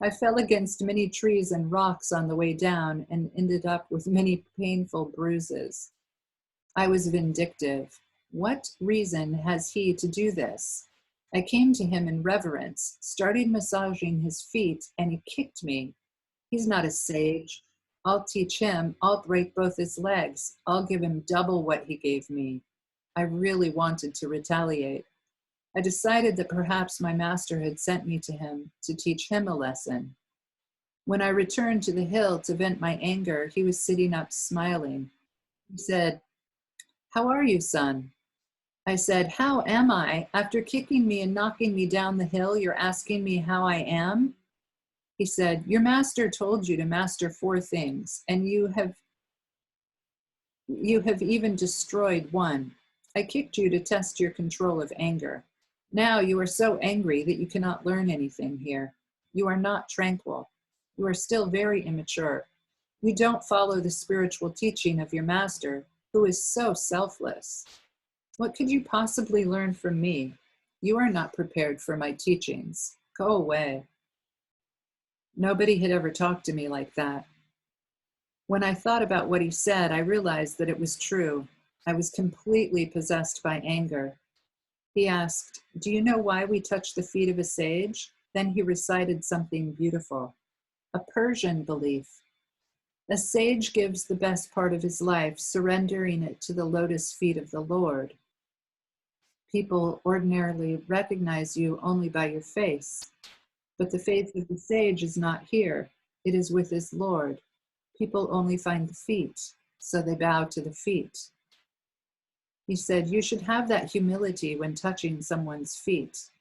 I fell against many trees and rocks on the way down and ended up with many painful bruises. I was vindictive. What reason has he to do this? I came to him in reverence, started massaging his feet, and he kicked me. He's not a sage. I'll teach him. I'll break both his legs. I'll give him double what he gave me. I really wanted to retaliate. I decided that perhaps my master had sent me to him to teach him a lesson. When I returned to the hill to vent my anger, he was sitting up smiling. He said, "How are you, son?" I said, "How am I? After kicking me and knocking me down the hill, you're asking me how I am?" He said, "Your master told you to master 4 things, and you have even destroyed one. I kicked you to test your control of anger. Now you are so angry that you cannot learn anything here. You are not tranquil. You are still very immature. You don't follow the spiritual teaching of your master, who is so selfless. What could you possibly learn from me? You are not prepared for my teachings. Go away." Nobody had ever talked to me like that. When I thought about what he said, I realized that it was true. I was completely possessed by anger. He asked, "Do you know why we touch the feet of a sage?" Then he recited something beautiful, a Persian belief. A sage gives the best part of his life, surrendering it to the lotus feet of the Lord. People ordinarily recognize you only by your face, but the faith of the sage is not here. It is with his Lord. People only find the feet, so they bow to the feet. He said, "You should have that humility when touching someone's feet.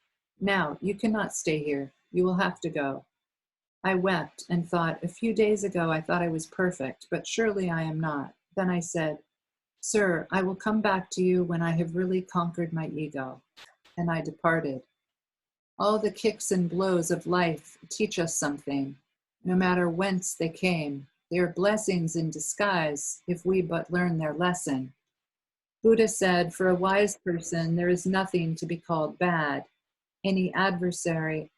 Now, you cannot stay here. You will have to go." I wept and thought, a few days ago I thought I was perfect, but surely I am not. Then I said, "Sir, I will come back to you when I have really conquered my ego." And I departed. All the kicks and blows of life teach us something, no matter whence they came. They are blessings in disguise if we but learn their lesson. Buddha said, for a wise person, there is nothing to be called bad. Any adversity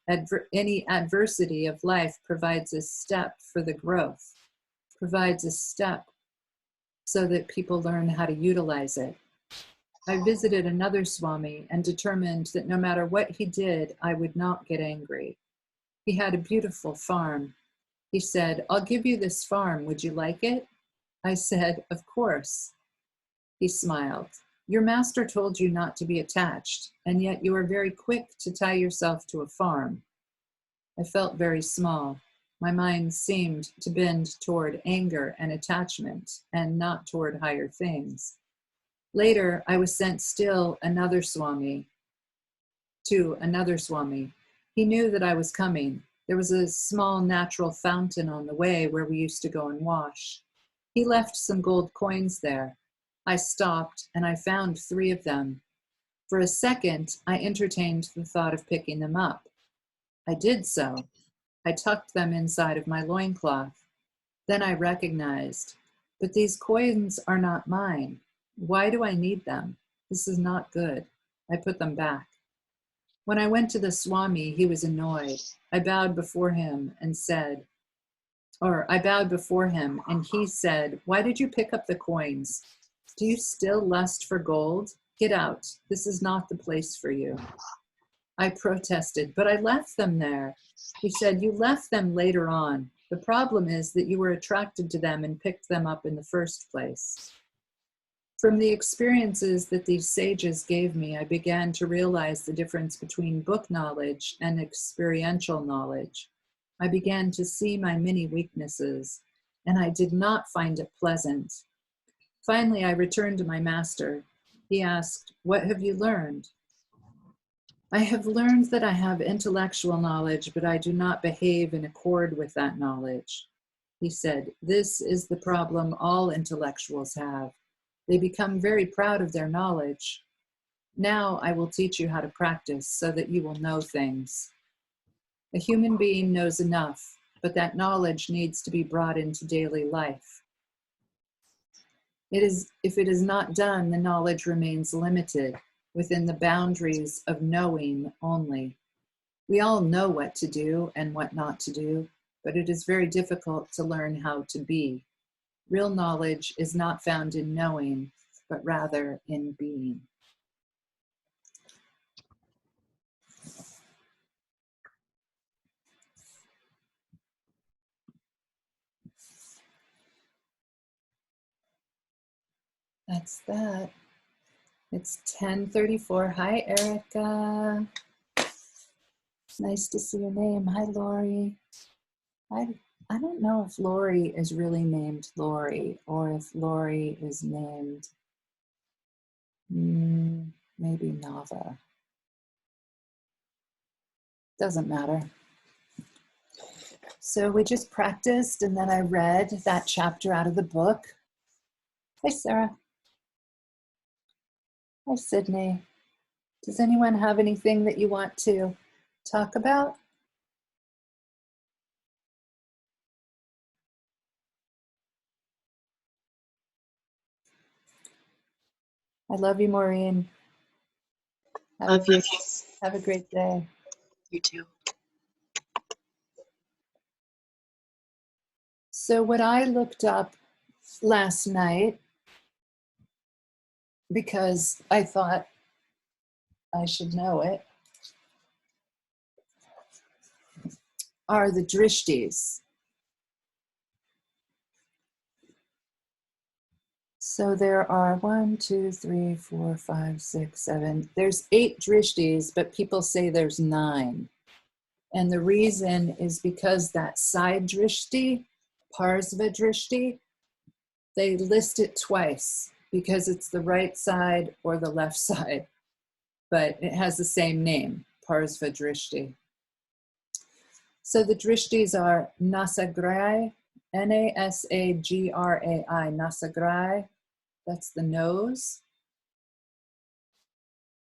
of life provides a step for the growth, provides a step so that people learn how to utilize it. I visited another Swami and determined that no matter what he did, I would not get angry. He had a beautiful farm. He said, "I'll give you this farm. Would you like it?" I said, "Of course." He smiled. "Your master told you not to be attached, and yet you are very quick to tie yourself to a farm." I felt very small. My mind seemed to bend toward anger and attachment, and not toward higher things. Later, I was sent to another Swami. He knew that I was coming. There was a small natural fountain on the way where we used to go and wash. He left some gold coins there. I stopped, and I found 3 of them. For a second, I entertained the thought of picking them up. I did so. I tucked them inside of my loincloth. Then I recognized, but these coins are not mine. Why do I need them? This is not good. I put them back. When I went to the Swami, he was annoyed. I bowed before him and he said, "Why did you pick up the coins? Do you still lust for gold? Get out. This is not the place for you." I protested, "But I left them there." He said, "You left them later on. The problem is that you were attracted to them and picked them up in the first place." From the experiences that these sages gave me, I began to realize the difference between book knowledge and experiential knowledge. I began to see my many weaknesses, and I did not find it pleasant. Finally, I returned to my master. He asked, "What have you learned?" "I have learned that I have intellectual knowledge, but I do not behave in accord with that knowledge." He said, "This is the problem all intellectuals have. They become very proud of their knowledge. Now I will teach you how to practice so that you will know things. A human being knows enough, but that knowledge needs to be brought into daily life. If it is not done, the knowledge remains limited within the boundaries of knowing only. We all know what to do and what not to do, but it is very difficult to learn how to be. Real knowledge is not found in knowing, but rather in being." That's that. It's 10:34. Hi, Erica. Nice to see your name. Hi, Lori. I don't know if Lori is really named Lori or if Lori is named maybe Nava. Doesn't matter. So we just practiced, and then I read that chapter out of the book. Hi, Sarah. Hi, Sydney. Does anyone have anything that you want to talk about? I love you, Maureen. Love you. Have a great day. You too. So what I looked up last night, because I thought I should know it, are the Drishtis. So there are 1, 2, 3, 4, 5, 6, 7. There's 8 Drishtis, but people say there's 9. And the reason is because that side Drishti, Parsva Drishti, they list it twice because it's the right side or the left side, but it has the same name, Parsva Drishti. So the Drishtis are Nasagrai, Nasagrai, Nasagrai, that's the nose.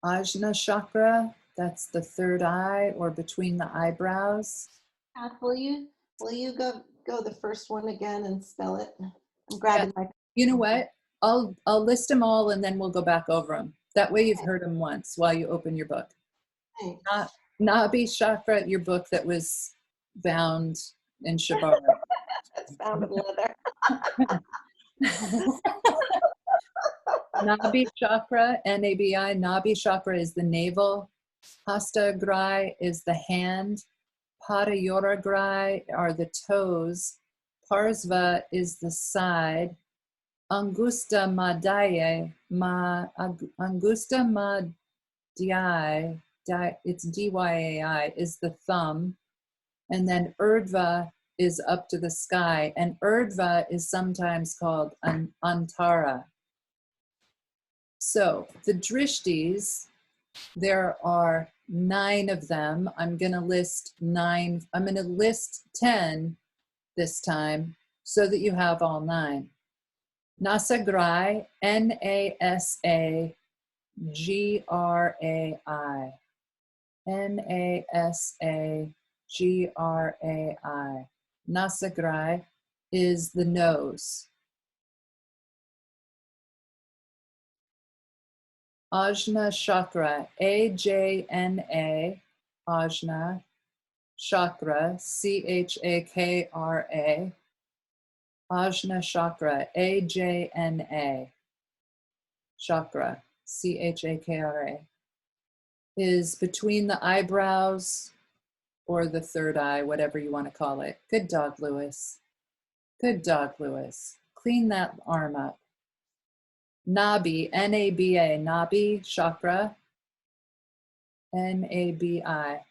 Ajna Chakra, that's the third eye or between the eyebrows. Kath, will you go the first one again and spell it? I'm grabbing my. You know what? I'll list them all and then we'll go back over them. That way you've heard them once while you open your book. Thanks. Nabi Chakra, your book that was bound in Shabara. That's bound in leather. Nabi Chakra, Nabi. Nabi Chakra is the navel. Hasta Grai is the hand. Padayoragrai are the toes. Parsva is the side. Angusta Madhyaye, Angusta Madhyai, it's Dyai, is the thumb. And then Urdhva is up to the sky. And Urdhva is sometimes called Antara. So the Drishtis, there are 9 of them. I'm going to list 9. I'm going to list 10 this time so that you have all 9. Nasagrai, Nasagrai. Nasagrai. Nasagrai is the nose. Ajna Chakra, Ajna, Ajna Chakra, Chakra, Ajna Chakra, Ajna Chakra, Chakra, is between the eyebrows or the third eye, whatever you want to call it. Good dog, Lewis. Good dog, Lewis. Clean that arm up. Nabi, N-A-B-A, Nabi Chakra, N-A-B-I,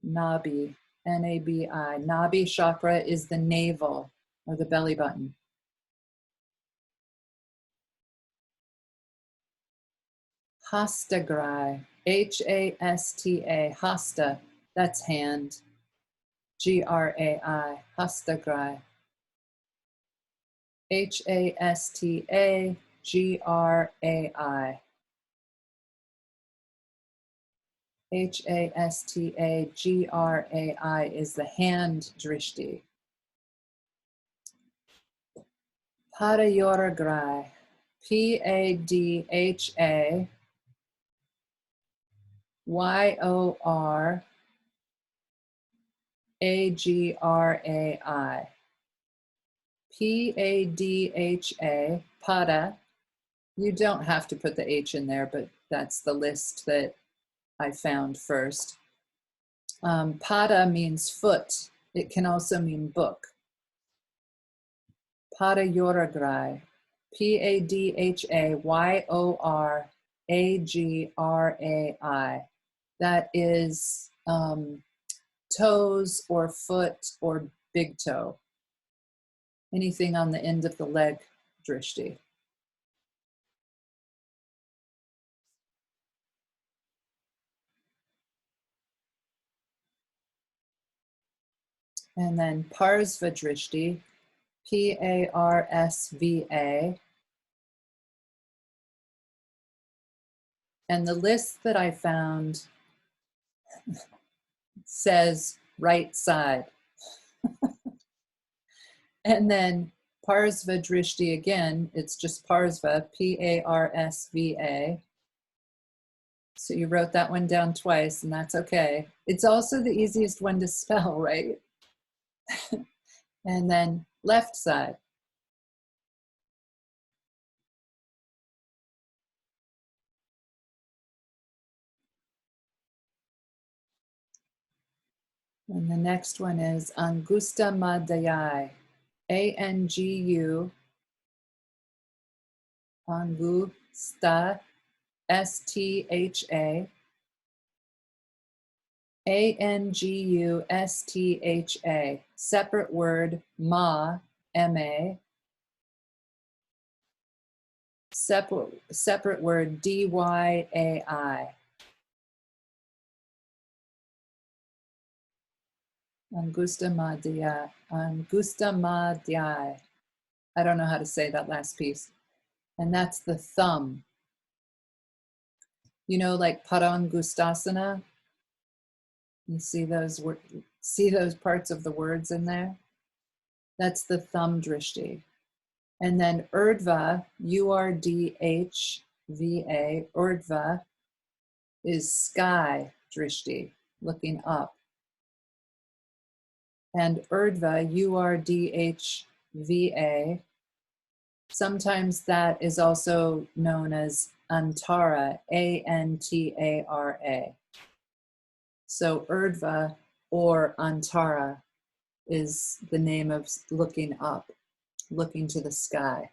Nabi, N-A-B-I. Nabi Chakra is the navel or the belly button. Hastagrai, H-A-S-T-A, Hasta, that's hand, G-R-A-I, Hastagrai. H-A-S-T-A, G-R-A-I. H-A-S-T-A-G-R-A-I is the hand Drishti. Padayoragrai, P-A-D-H-A-Y-O-R-A-G-R-A-I. P-A-D-H-A, Pada. You don't have to put the H in there, but that's the list that I found first. Pada means foot. It can also mean book. Padayoragrai, P-A-D-H-A-Y-O-R-A-G-R-A-I. That is toes or foot or big toe. Anything on the end of the leg, Drishti. And then Parsva Drishti, P-A-R-S-V-A. And the list that I found says right side. And then Parsva Drishti again, it's just Parsva, P-A-R-S-V-A. So you wrote that one down twice, and that's okay. It's also the easiest one to spell, right? And then left side. And the next one is Angusta Madhyai. A-N-G-U, Angusta, S-T-H-A, A-N-G-U-S-T-H-A, separate word, ma, M-A, separate word, D-Y-A-I. Angusta Madhyai, Angusta Madhyai. I don't know how to say that last piece. And that's the thumb. You know, like Parangustasana? You see those parts of the words in there? That's the thumb Drishti. And then Urdhva, U-R-D-H-V-A, Urdhva is sky Drishti, looking up. And Urdhva, U-R-D-H-V-A, sometimes that is also known as Antara, A-N-T-A-R-A. So Urdhva or Antara is the name of looking up, looking to the sky.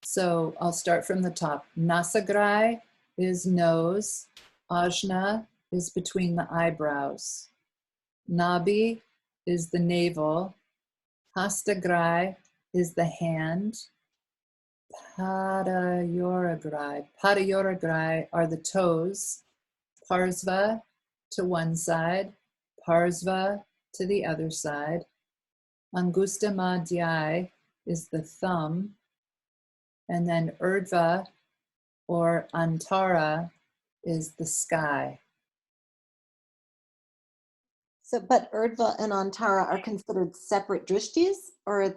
So I'll start from the top. Nasagrai is nose. Ajna is between the eyebrows. Nabi is the navel. Hastagrai is the hand. Padayoragrai are the toes. Parsva to one side. Parsva to the other side. Angusta Madhyai is the thumb. And then Urdhva or Antara is the sky. So, but Urdhva and Antara are considered separate drishtis, or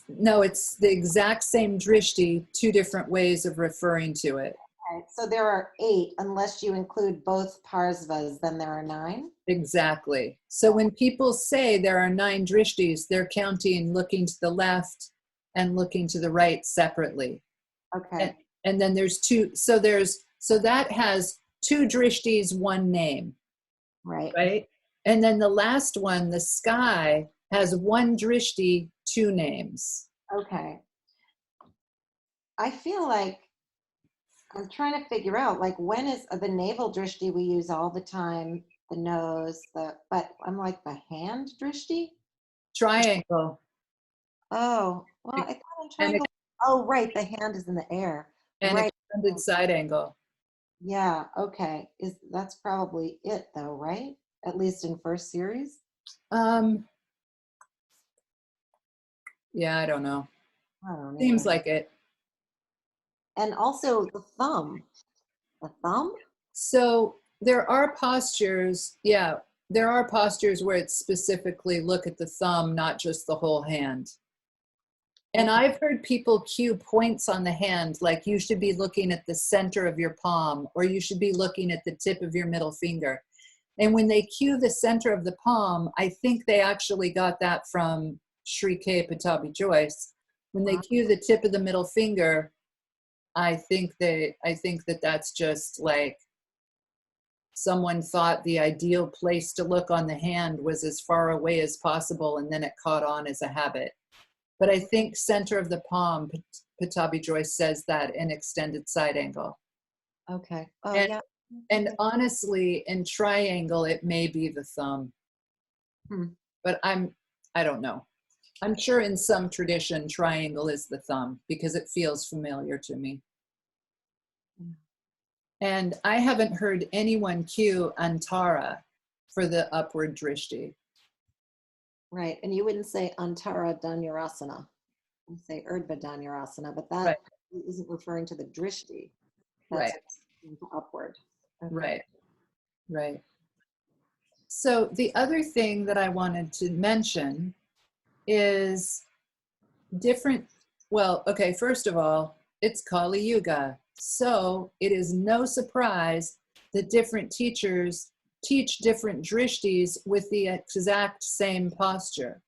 No, it's the exact same drishti, two different ways of referring to it. okay, so there are 8, unless you include both parsvas, then there are 9. Exactly. So when people say there are 9 drishtis, they're counting looking to the left and looking to the right separately. Okay. And then there's 2. So that has 2 drishtis, 1 name. Right. Right? And then the last one, the sky, has 1 drishti, 2 names. Okay. I feel like I'm trying to figure out, like, when is the navel drishti we use all the time, the nose, but I'm like the hand drishti? Triangle. Oh, well, I thought in And triangle. Oh, right, the hand is in the air. and Right. extended side angle. Yeah, okay. That's probably it though, right? At least in first series? Yeah, I don't know. I don't know. Seems like it. And also the thumb. The thumb? So there are postures, there are postures where it's specifically look at the thumb, not just the whole hand. And I've heard people cue points on the hand, like you should be looking at the center of your palm, or you should be looking at the tip of your middle finger. And when they cue the center of the palm, I think they actually got that from Sri K. Patabi Joyce. When they cue the tip of the middle finger, I think that that's just like someone thought the ideal place to look on the hand was as far away as possible, and then it caught on as a habit. But I think center of the palm, Patabi Joyce says that in extended side angle. Okay. Oh, And, yeah. and honestly, in triangle, it may be the thumb. But I don't know. I'm sure in some tradition, triangle is the thumb because it feels familiar to me. And I haven't heard anyone cue Antara for the upward drishti. Right. And you wouldn't say Antara Dhanurasana. You say Urdhva Dhanurasana, but that Right. isn't referring to the drishti. That's upward. Okay. Right. So the other thing that I wanted to mention is first of all, it's Kali Yuga. So it is no surprise that different teachers teach different drishtis with the exact same posture.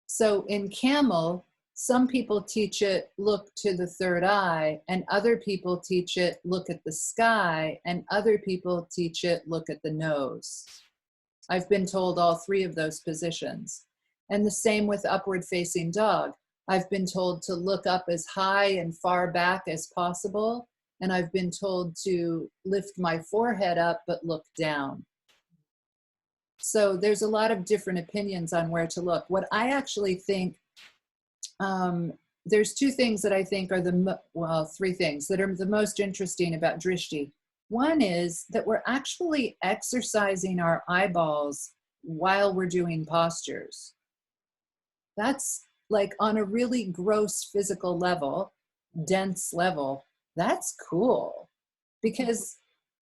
So in camel, some people teach it look to the third eye, and other people teach it look at the sky, and other people teach it look at the nose. I've been told all 3 of those positions. And the same with upward facing dog. I've been told to look up as high and far back as possible. And I've been told to lift my forehead up, but look down. So there's a lot of different opinions on where to look. What I actually think, there's 2 things that I think are 3 things that are the most interesting about Drishti. One is that we're actually exercising our eyeballs while we're doing postures. That's like on a really gross physical level, dense level, that's cool. Because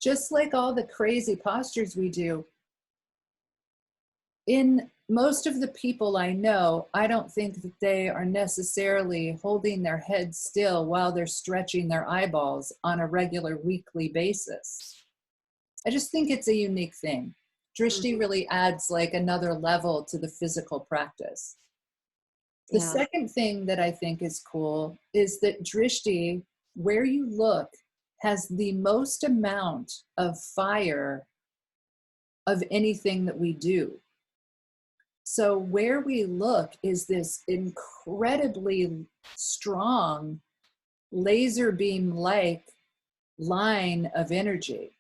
just like all the crazy postures we do, in most of the people I know, I don't think that they are necessarily holding their head still while they're stretching their eyeballs on a regular weekly basis. I just think it's a unique thing. Drishti really adds like another level to the physical practice. The second thing that I think is cool is that Drishti where you look has the most amount of fire of anything that we do. So where we look is this incredibly strong laser beam-like line of energy.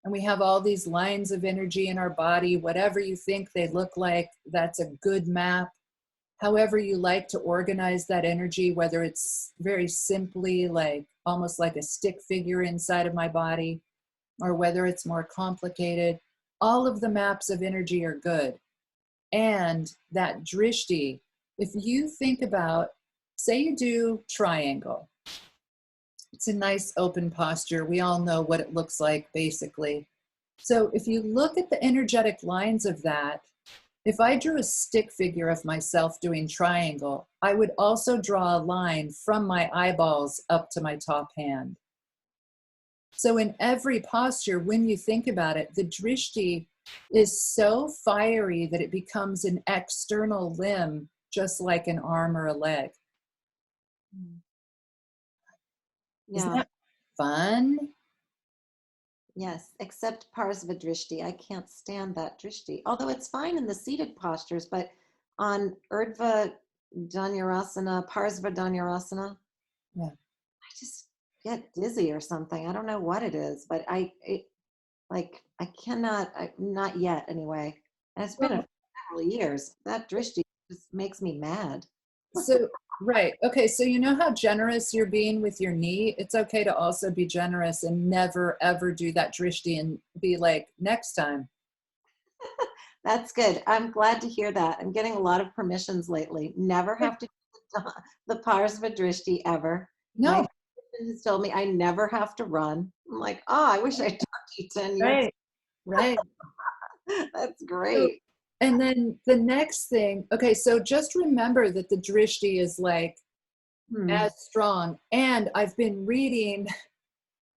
And we have all these lines of energy in our body, whatever you think they look like, that's a good map. However you like to organize that energy, whether it's very simply like almost like a stick figure inside of my body, or whether it's more complicated, all of the maps of energy are good. And that drishti, if you think about, say you do triangle, it's a nice open posture. We all know what it looks like basically. So if you look at the energetic lines of that, if I drew a stick figure of myself doing triangle, I would also draw a line from my eyeballs up to my top hand. So in every posture, when you think about it, the drishti is so fiery that it becomes an external limb, just like an arm or a leg. Isn't Yeah. that fun? Yes, except Parsva Drishti. I can't stand that Drishti. Although it's fine in the seated postures, but on Urdhva Dhanurasana, Parsva Dhanurasana, Yeah. I just get dizzy or something. I don't know what it is, but I cannot, not yet anyway. And it's been several years. That Drishti just makes me mad. So, right. Okay. So, you know how generous you're being with your knee? It's okay to also be generous and never, ever do that drishti and be like, next time. That's good. I'm glad to hear that. I'm getting a lot of permissions lately. Never have to do the Parsva Drishti ever. No. My husband has told me I never have to run. I'm like, oh, I wish I talked to you 10 years. Right. That's great. And then the next thing, okay, so just remember that the drishti is like as strong. And I've been reading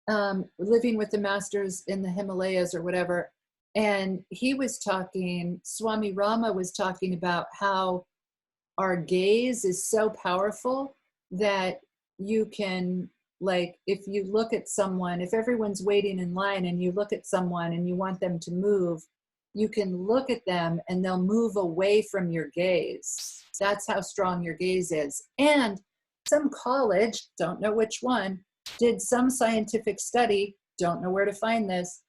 Living with the Masters in the Himalayas or whatever, and he was talking, Swami Rama was talking about how our gaze is so powerful that you can, like, if you look at someone, if everyone's waiting in line and you look at someone and you want them to move, you can look at them and they'll move away from your gaze. That's how strong your gaze is. And some college, don't know which one, did some scientific study, don't know where to find this,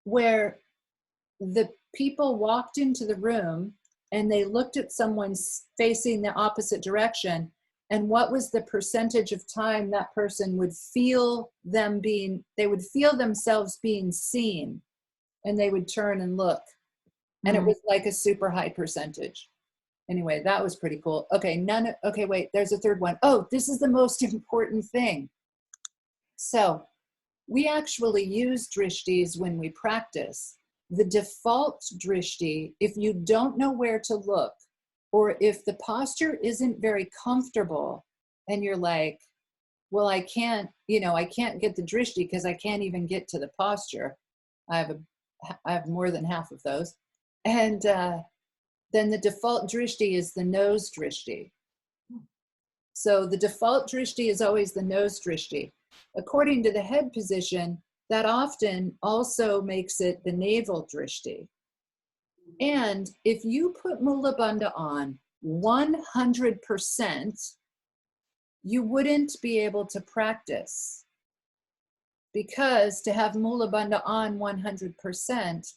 where the people walked into the room and they looked at someone facing the opposite direction, and what was the percentage of time that person would feel them being, they would feel themselves being seen, and they would turn and look. And it was like a super high percentage. Anyway, that was pretty cool. Okay, okay, wait, there's a third one. Oh, this is the most important thing. So we actually use drishtis when we practice. The default drishti, if you don't know where to look, or if the posture isn't very comfortable and you're like, well, I can't get the drishti because I can't even get to the posture. I have more than half of those. And then the default drishti is the nose drishti. So the default drishti is always the nose drishti. According to the head position, that often also makes it the navel drishti. And if you put Mula Bandha on 100%, you wouldn't be able to practice. Because to have Mula Bandha on 100%,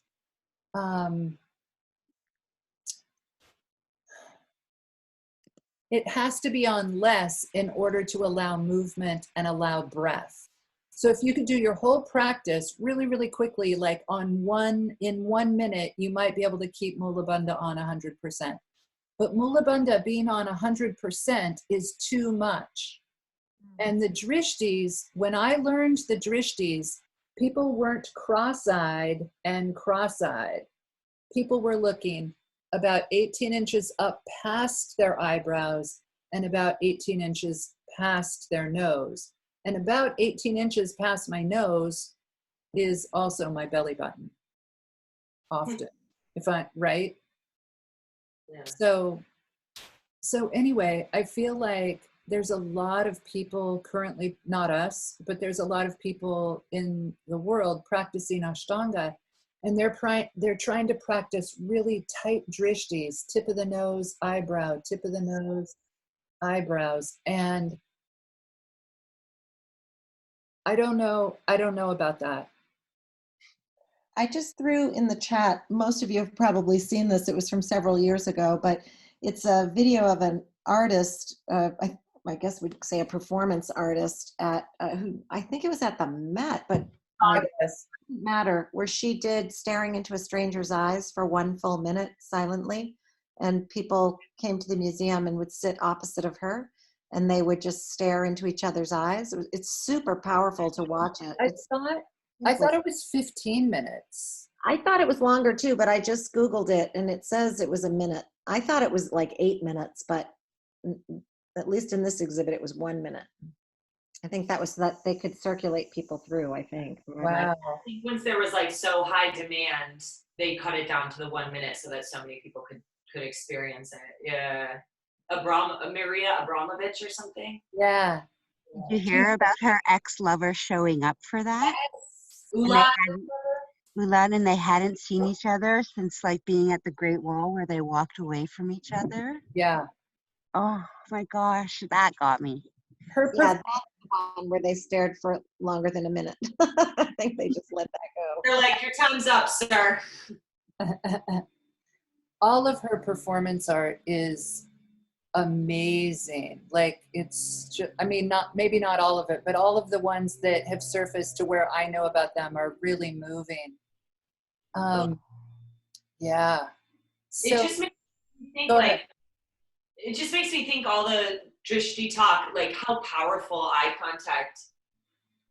it has to be on less in order to allow movement and allow breath. So if you could do your whole practice really, really quickly, like in 1 minute, you might be able to keep Mula Bandha on 100%. But Mula Bandha being on 100% is too much. And the drishtis, when I learned the drishtis, people weren't cross-eyed and cross-eyed. People were looking about 18 inches up past their eyebrows and about 18 inches past their nose. And about 18 inches past my nose is also my belly button, often, right? Yeah. So anyway, I feel like there's a lot of people currently, not us, but there's a lot of people in the world practicing Ashtanga, and they're trying to practice really tight drishtis, tip of the nose, eyebrow, tip of the nose, eyebrows. And I don't know about that. I just threw in the chat, most of you have probably seen this, it was from several years ago, but it's a video of an artist, I guess we'd say a performance artist at, who I think it was at the Met, but it doesn't matter, where she did staring into a stranger's eyes for 1 full minute silently. And people came to the museum and would sit opposite of her and they would just stare into each other's eyes. It's super powerful to watch it. I thought it was 15 minutes. I thought it was longer too, but I just Googled it and it says it was a minute. I thought it was like 8 minutes, but at least in this exhibit, it was 1 minute. I think that was so that they could circulate people through, I think. Wow. I think once there was like so high demand, they cut it down to the 1 minute so that so many people could experience it. Yeah. Maria Abramovich or something. Yeah. Did you hear about her ex-lover showing up for that? Ulan. And they hadn't seen each other since like being at the Great Wall where they walked away from each other. Yeah. Oh my gosh, that got me. Yeah, that's the one where they stared for longer than a minute. I think they just let that go. They're like, your time's up, sir. All of her performance art is amazing. Like it's just, I mean, maybe not all of it, but all of the ones that have surfaced to where I know about them are really moving. Yeah. So, It just makes me think it just makes me think all the Drishti talk, like how powerful eye contact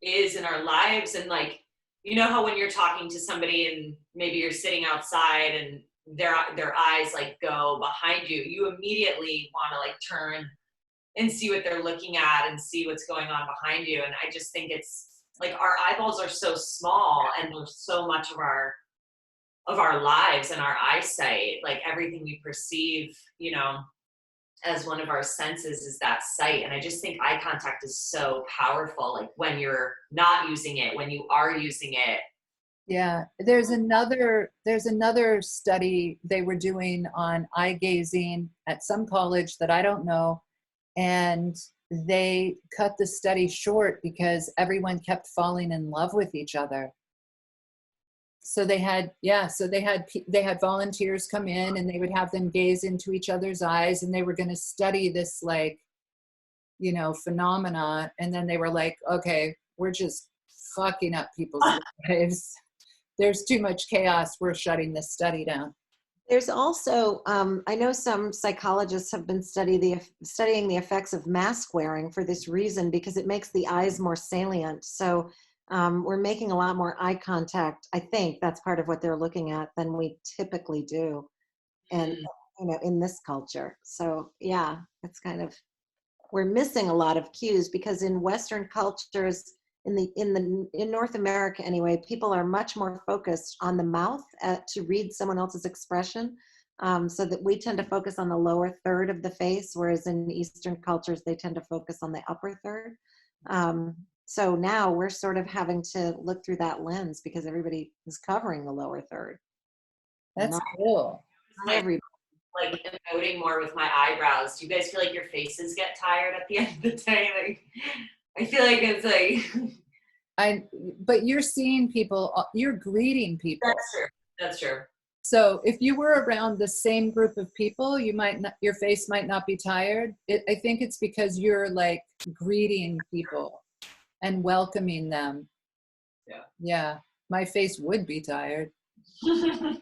is in our lives. And like, you know how when you're talking to somebody and maybe you're sitting outside and their eyes like go behind you, you immediately want to like turn and see what they're looking at and see what's going on behind you. And I just think it's like our eyeballs are so small and there's so much of our lives and our eyesight, like everything we perceive, you know, as one of our senses is that sight. And I just think eye contact is so powerful, like when you're not using it, when you are using it. yeah, there's another study they were doing on eye gazing at some college that I don't know, and they cut the study short because everyone kept falling in love with each other. So they had volunteers come in and they would have them gaze into each other's eyes, and they were going to study this, like, you know, phenomena. And then they were like, okay, we're just fucking up people's lives. There's too much chaos. We're shutting this study down. There's also, I know some psychologists have been studying the effects of mask wearing for this reason, because it makes the eyes more salient. So we're making a lot more eye contact. I think that's part of what they're looking at than we typically do, and you know, in this culture. So yeah, it's kind of, we're missing a lot of cues, because in Western cultures, in North America anyway, people are much more focused on the mouth to read someone else's expression, so that we tend to focus on the lower third of the face, whereas in Eastern cultures they tend to focus on the upper third. So now we're sort of having to look through that lens because everybody is covering the lower third. That's cool. Not everybody. Like emoting more with my eyebrows. Do you guys feel like your faces get tired at the end of the day? Like, I feel like it's like. But you're seeing people, you're greeting people. That's true. That's true. So if you were around the same group of people, your face might not be tired. I think it's because you're like greeting people and welcoming them. Yeah. Yeah. My face would be tired. I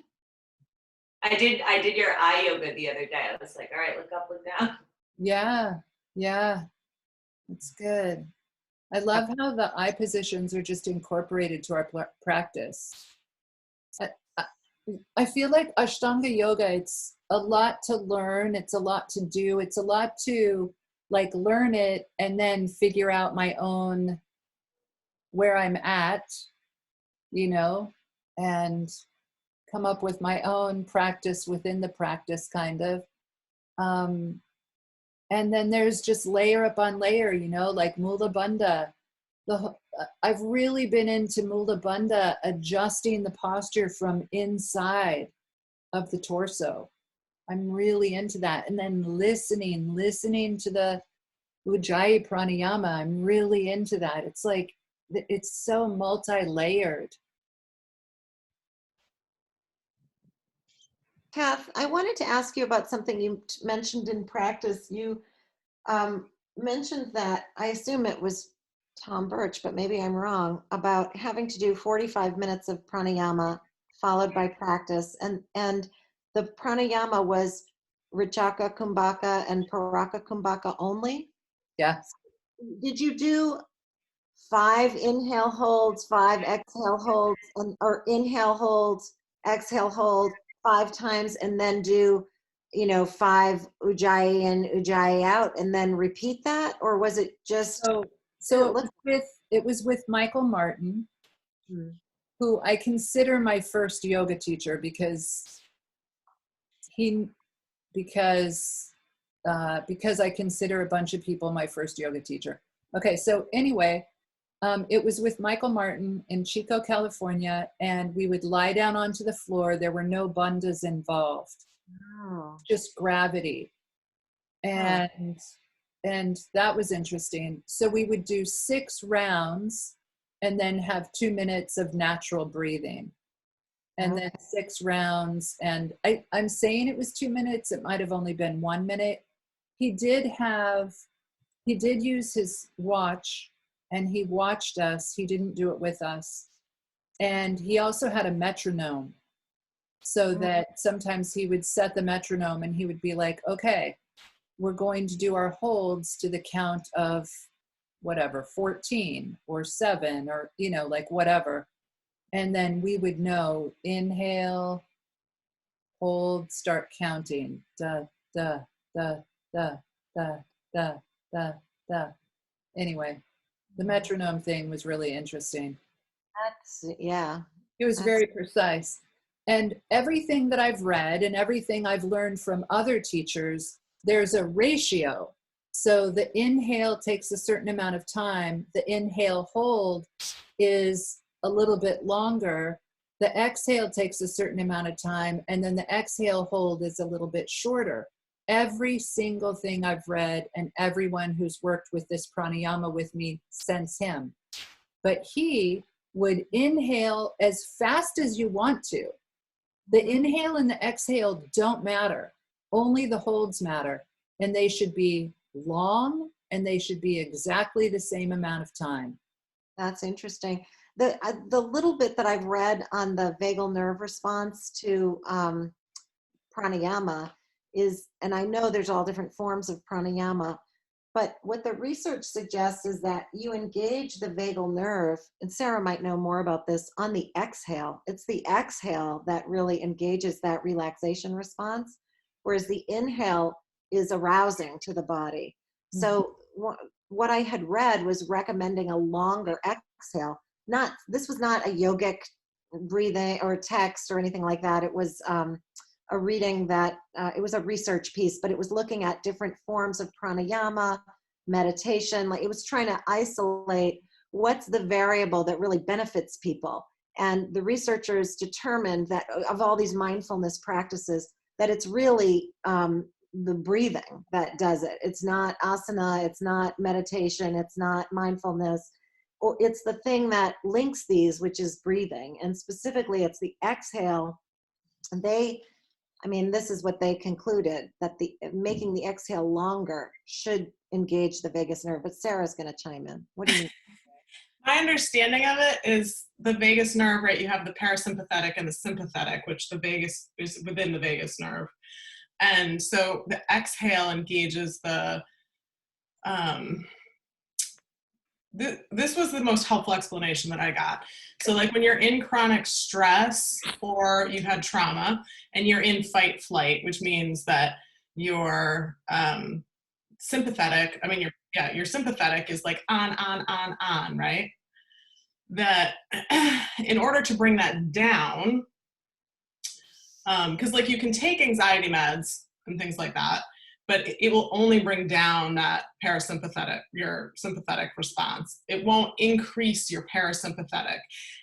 did your eye yoga the other day. I was like, all right, look up, look down. Yeah. Yeah. That's good. I love how the eye positions are just incorporated to our practice. I feel like Ashtanga yoga, it's a lot to learn. It's a lot to do. It's a lot to like learn it and then figure out my own, where I'm at, you know, and come up with my own practice within the practice, kind of. And then there's just layer upon layer, you know, like Mula Bandha. I've really been into Mula Bandha, adjusting the posture from inside of the torso. I'm really into that. And then listening to the Ujjayi pranayama. I'm really into that. It's like, it's so multi-layered. Kath, I wanted to ask you about something you mentioned in practice. You mentioned that, I assume it was Tom Birch, but maybe I'm wrong, about having to do 45 minutes of pranayama followed by practice. And the pranayama was Rajaka Kumbhaka and Paraka Kumbhaka only. Yeah. Did you do 5 inhale holds, 5 exhale holds, or inhale holds, exhale hold 5 times, and then do, 5 ujjayi in, ujjayi out, and then repeat that? Or was it just? So it was with Michael Martin, who I consider my first yoga teacher because I consider a bunch of people my first yoga teacher. Okay, so anyway, it was with Michael Martin in Chico, California, and we would lie down onto the floor. There were no bandhas involved, just gravity. And that was interesting. So we would do 6 rounds and then have 2 minutes of natural breathing. And then 6 rounds. And I'm saying it was 2 minutes. It might have only been 1 minute. He did use his watch, and he watched us. He didn't do it with us. And he also had a metronome, so that sometimes he would set the metronome and he would be like, okay, we're going to do our holds to the count of whatever, 14 or 7 or, like whatever. And then we would know, inhale, hold, start counting. Da, da, da, da, da, da, da, da. Anyway, the metronome thing was really interesting. It was very precise. And everything that I've read and everything I've learned from other teachers, there's a ratio. So the inhale takes a certain amount of time. The inhale hold is a little bit longer. The exhale takes a certain amount of time. And then the exhale hold is a little bit shorter. Every single thing I've read, and everyone who's worked with this pranayama with me since him. But he would inhale as fast as you want to. The inhale and the exhale don't matter. Only the holds matter. And they should be long, and they should be exactly the same amount of time. That's interesting. The little bit that I've read on the vagal nerve response to pranayama is, and I know there's all different forms of pranayama, but what the research suggests is that you engage the vagal nerve, and Sarah might know more about this, on the exhale. It's the exhale that really engages that relaxation response, whereas the inhale is arousing to the body. So what I had read was recommending a longer exhale. This was not a yogic breathing or text or anything like that. It was a reading that, it was a research piece, but it was looking at different forms of pranayama, meditation. Like, it was trying to isolate what's the variable that really benefits people. And the researchers determined that of all these mindfulness practices, that it's really the breathing that does it. It's not asana, it's not meditation, it's not mindfulness, or it's the thing that links these, which is breathing. And specifically, it's the exhale. This is what they concluded, that making the exhale longer should engage the vagus nerve. But Sarah's going to chime in. What do you mean? My understanding of it is the vagus nerve, right? You have the parasympathetic and the sympathetic, which the vagus is within the vagus nerve. And so the exhale engages the, this was the most helpful explanation that I got. So like when you're in chronic stress or you've had trauma and you're in fight flight, which means that your sympathetic, your sympathetic is like on, right? That in order to bring that down, because like you can take anxiety meds and things like that, but it will only bring down that your sympathetic response. It won't increase your parasympathetic.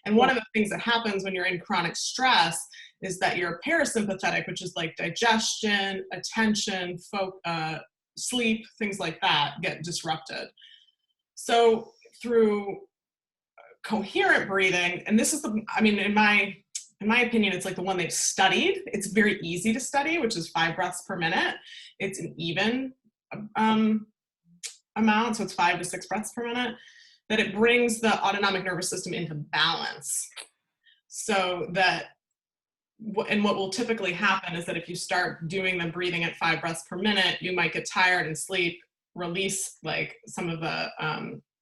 And one of the things that happens when you're in chronic stress is that your parasympathetic, which is like digestion, attention, sleep, things like that, get disrupted. So through coherent breathing, and this is in my opinion, it's like the one they've studied. It's very easy to study, which is 5 breaths per minute. It's an even amount, so it's 5 to 6 breaths per minute, that it brings the autonomic nervous system into balance. So that, and what will typically happen is that if you start doing the breathing at 5 breaths per minute, you might get tired and sleep, release like some of the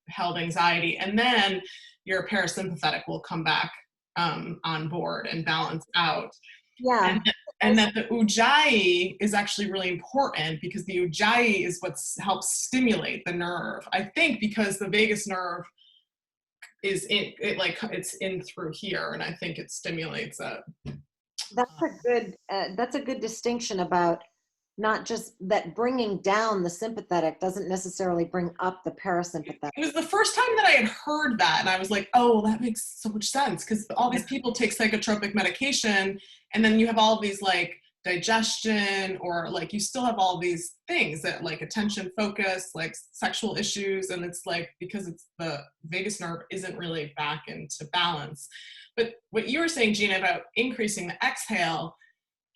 held anxiety, and then your parasympathetic will come back on board and balance out. Yeah. And that the ujjayi is actually really important, because the ujjayi is what helps stimulate the nerve. I think because the vagus nerve is it's in through here, and I think it stimulates it. That's a good distinction about not just that bringing down the sympathetic doesn't necessarily bring up the parasympathetic. It was the first time that I had heard that, and I was like, oh, that makes so much sense, because all these people take psychotropic medication, and then you have all these like digestion, or like you still have all these things that like attention, focus, like sexual issues, and it's like because it's the vagus nerve isn't really back into balance. But what you were saying, Gina, about increasing the exhale,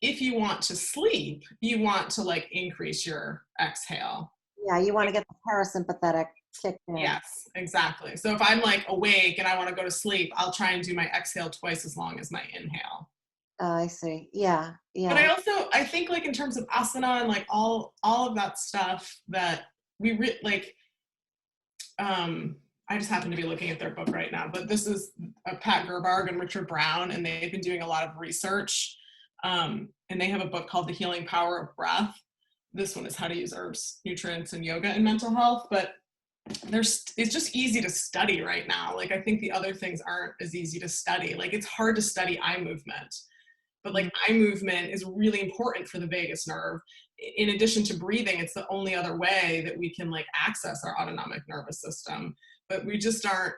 if you want to sleep, you want to like increase your exhale. Yeah, you want to get the parasympathetic kicked in. Yes, exactly. So if I'm like awake and I want to go to sleep, I'll try and do my exhale twice as long as my inhale. I see. Yeah, yeah. But I think like in terms of asana and like all of that stuff that we I just happen to be looking at their book right now, but this is Pat Gerbarg and Richard Brown, and they've been doing a lot of research. And they have a book called The Healing Power of Breath. This one is How to Use Herbs, Nutrients, and Yoga in Mental Health. But it's just easy to study right now. Like I think the other things aren't as easy to study. Like it's hard to study eye movement, but like eye movement is really important for the vagus nerve. In addition to breathing, it's the only other way that we can like access our autonomic nervous system. But we just aren't.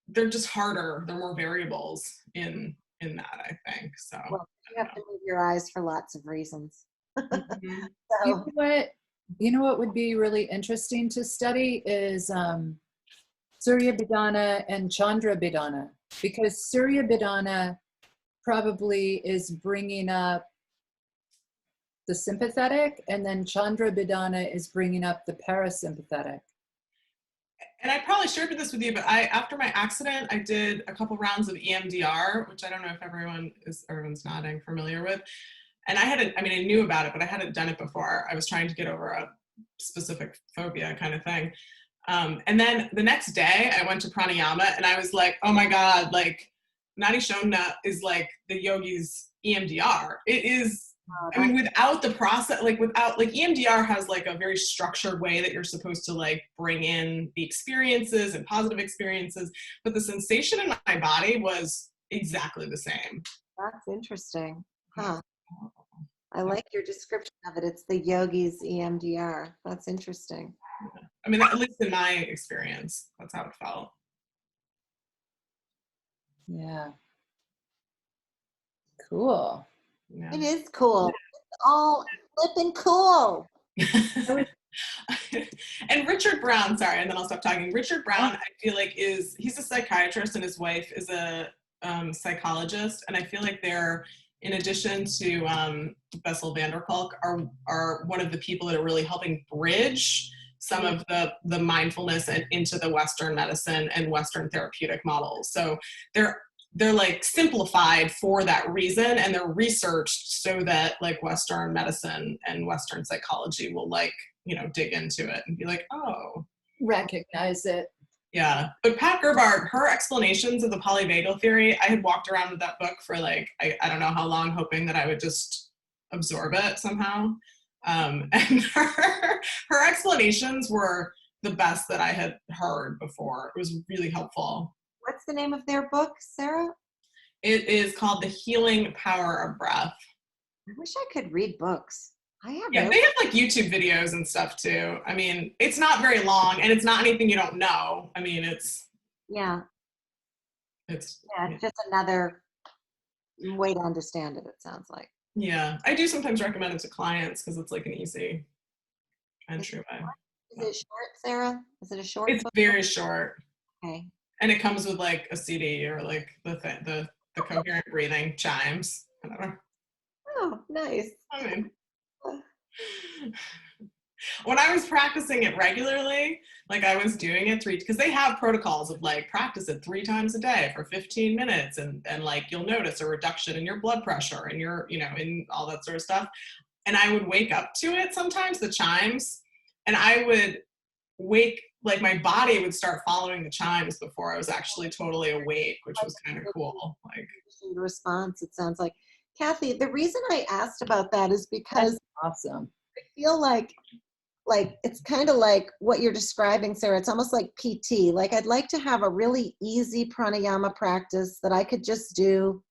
They're just harder. There are more variables in that, I think. So well, you have to move your eyes for lots of reasons. Mm-hmm. So, You know what would be really interesting to study is Surya Bidana and Chandra Bidana, because Surya Bidana probably is bringing up the sympathetic, and then Chandra Bidana is bringing up the parasympathetic. And I probably shared this with you, but after my accident, I did a couple rounds of EMDR, which I don't know if everyone's nodding, familiar with. And I knew about it, but I hadn't done it before. I was trying to get over a specific phobia kind of thing. And then the next day I went to pranayama, and I was like, oh my God, like Nadi Shodhana is like the yogi's EMDR. It is, without the process, without EMDR has like a very structured way that you're supposed to like bring in the experiences and positive experiences, but the sensation in my body was exactly the same. that's interesting. Huh. I like your description of it. It's the yogi's EMDR. That's interesting. I mean, at least in my experience, that's how it felt. Yeah. Cool. Yeah. It is cool. It's all flipping cool. And Richard Brown, sorry, and then I'll stop talking. Richard Brown, I feel like he's a psychiatrist, and his wife is a psychologist, and I feel like they're, in addition to Bessel van der Kolk, are one of the people that are really helping bridge some of the mindfulness and into the Western medicine and Western therapeutic models. So they're like simplified for that reason, and they're researched so that like Western medicine and Western psychology will like, dig into it and be like, oh. Recognize it. Yeah. But Pat Gerbarg, her explanations of the polyvagal theory, I had walked around with that book for like, I don't know how long, hoping that I would just absorb it somehow. And her explanations were the best that I had heard before. It was really helpful. What's the name of their book, Sarah? It is called The Healing Power of Breath. I wish I could read books. I have Yeah, no. they have like YouTube videos and stuff too. I mean, it's not very long and it's not anything you don't know. I mean, Yeah, it's it's just another way to understand it. It sounds like. yeah. I do sometimes recommend it to clients because it's like an easy entryway. Is it short, Sarah? Is it a short It's book? very short, Okay. and it comes with like a CD or like the Coherent Breathing chimes. I don't know. Oh, nice. I mean, when I was practicing it regularly, like I was doing it because they have protocols of like practice it 3 times a day for 15 minutes and like you'll notice a reduction in your blood pressure and your, you know, in all that sort of stuff. And I would wake up to it sometimes, the chimes, and I would wake, like my body would start following the chimes before I was actually totally awake, which was kind of cool. Like Response, it sounds like. Kathy, the reason I asked about that is because That's awesome. I feel like it's kind of like what you're describing, Sarah. It's almost like PT. Like I'd like to have a really easy pranayama practice that I could just do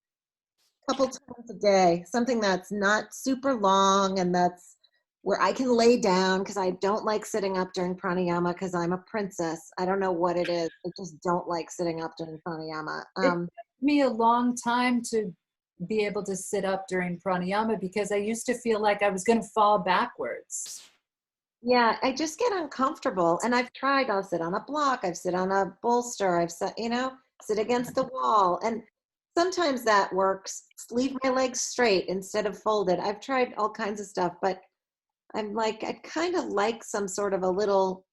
a couple times a day, something that's not super long and that's where I can lay down because I don't like sitting up during pranayama because I'm a princess. I don't know what it is. I just don't like sitting up during pranayama. It took me a long time to be able to sit up during pranayama because I used to feel like I was going to fall backwards. Yeah, I just get uncomfortable. And I've tried, I'll sit on a block, I've sit on a bolster, I've sit, sit against the wall. And sometimes that works. Leave my legs straight instead of folded. I've tried all kinds of stuff, but I'm like, I'd kind of like some sort of a little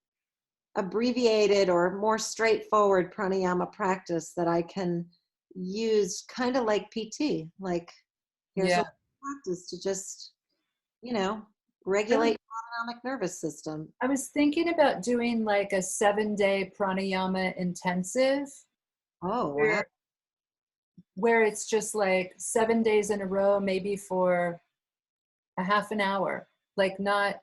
abbreviated or more straightforward pranayama practice that I can use kind of like PT. Like, here's a practice to just, regulate your autonomic nervous system. I was thinking about doing like a 7-day pranayama intensive. Oh, wow. Where it's just like 7 days in a row, maybe for a half an hour, like not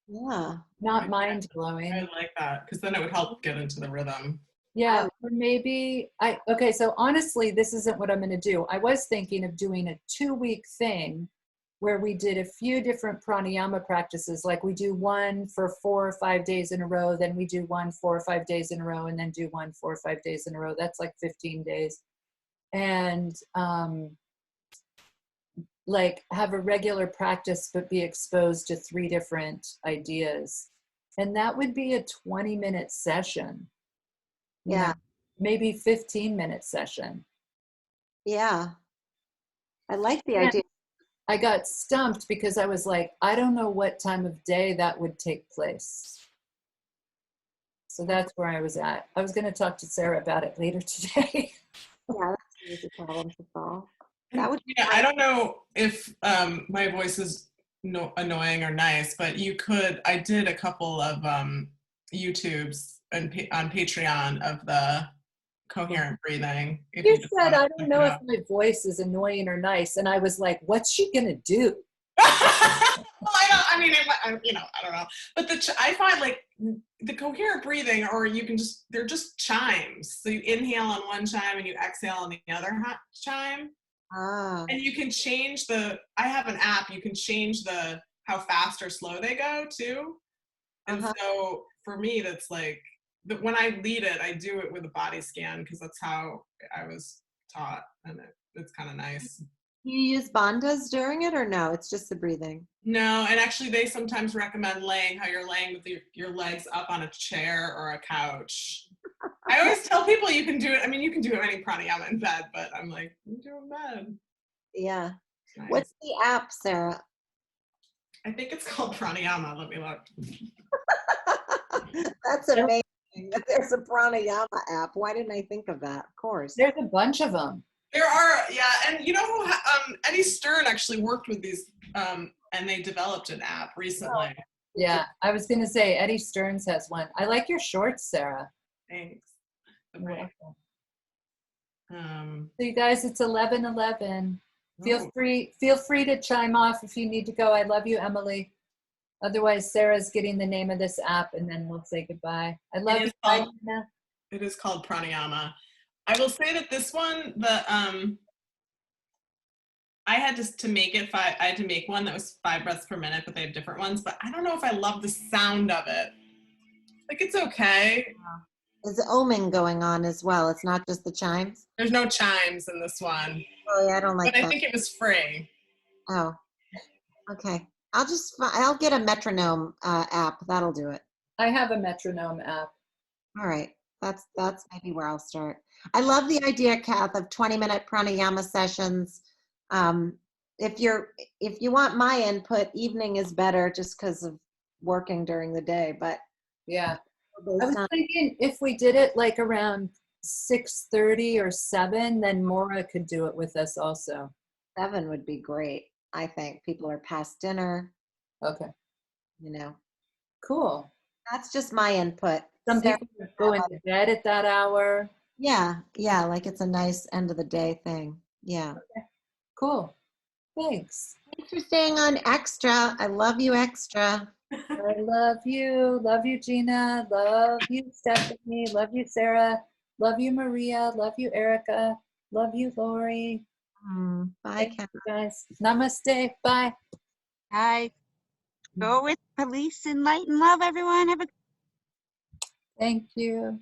mind blowing. I like that because then it would help get into the rhythm. Yeah, or maybe okay, so honestly, this isn't what I'm going to do. I was thinking of doing a 2-week thing where we did a few different pranayama practices, like we do one for 4 or 5 days in a row, then we do one 4 or 5 days in a row, and then do one 4 or 5 days in a row. That's like 15 days. And like have a regular practice, but be exposed to 3 different ideas. And that would be a 20-minute session. Yeah. Maybe 15-minute session. Yeah. I like the idea. I got stumped because I was like, I don't know what time of day that would take place. So that's where I was at. I was going to talk to Sarah about it later today. Yeah, that's an easy problem to solve. That would I don't know if my voice is annoying or nice, but I did a couple of YouTubes on Patreon of the Coherent Breathing. You said, I don't know if my voice is annoying or nice. And I was like, what's she going to do? Well, I don't know. But I find like the Coherent Breathing, or they're just chimes. So you inhale on one chime and you exhale on the other chime. And you can change I have an app, you can change how fast or slow they go too. And so for me, that's like, when I lead it, I do it with a body scan because that's how I was taught, and it's kind of nice. You use bandhas during it or no? It's just the breathing. No, and actually they sometimes recommend how you're laying with your legs up on a chair or a couch. I always tell people you can do it. I mean, you can do any pranayama in bed, but I'm like, you do it in bed. Yeah. Nice. What's the app, Sarah? I think it's called Pranayama. Let me look. That's amazing. There's a pranayama app. Why didn't I think of that? Of course. There's a bunch of them. There are, yeah. And you know, Eddie Stern actually worked with these, and they developed an app recently. Yeah, I was going to say Eddie Stearns has one. I like your shorts, Sarah. Thanks. Okay. So you guys, it's 11:11. Feel free to chime off if you need to go. I love you, Emily. Otherwise, Sarah's getting the name of this app, and then we'll say goodbye. I love you. Bye, Tina. It is called Pranayama. I will say that this one, I had to make it five. I had to make one that was 5 breaths per minute, but they have different ones. But I don't know if I love the sound of it. Like it's okay. There's oming going on as well. It's not just the chimes. There's no chimes in this one, Oh yeah, I don't like but I that. think it was free. Oh, okay. I'll get a metronome app. That'll do it. I have a metronome app. All right. That's maybe where I'll start. I love the idea, Kath, of 20-minute pranayama sessions. If you want my input, evening is better just because of working during the day. But Yeah. I was thinking if we did it like around 6:30 or 7, then Maura could do it with us also. 7 would be great. I think people are past dinner. Okay. You know, Cool. that's just my input. Some Sarah, people are going to bed at that hour. yeah, like it's a nice end of the day thing. Yeah. Cool. Thanks. Thanks for staying on extra. I love you, extra. I love you. Love you, Gina. Love you, Stephanie. Love you, Sarah. Love you, Maria. Love you, Erica. Love you, Lori. Bye, Thank Kath. you, guys. Namaste. Bye. Hi. Go with police and light and love, everyone. Have a Thank you.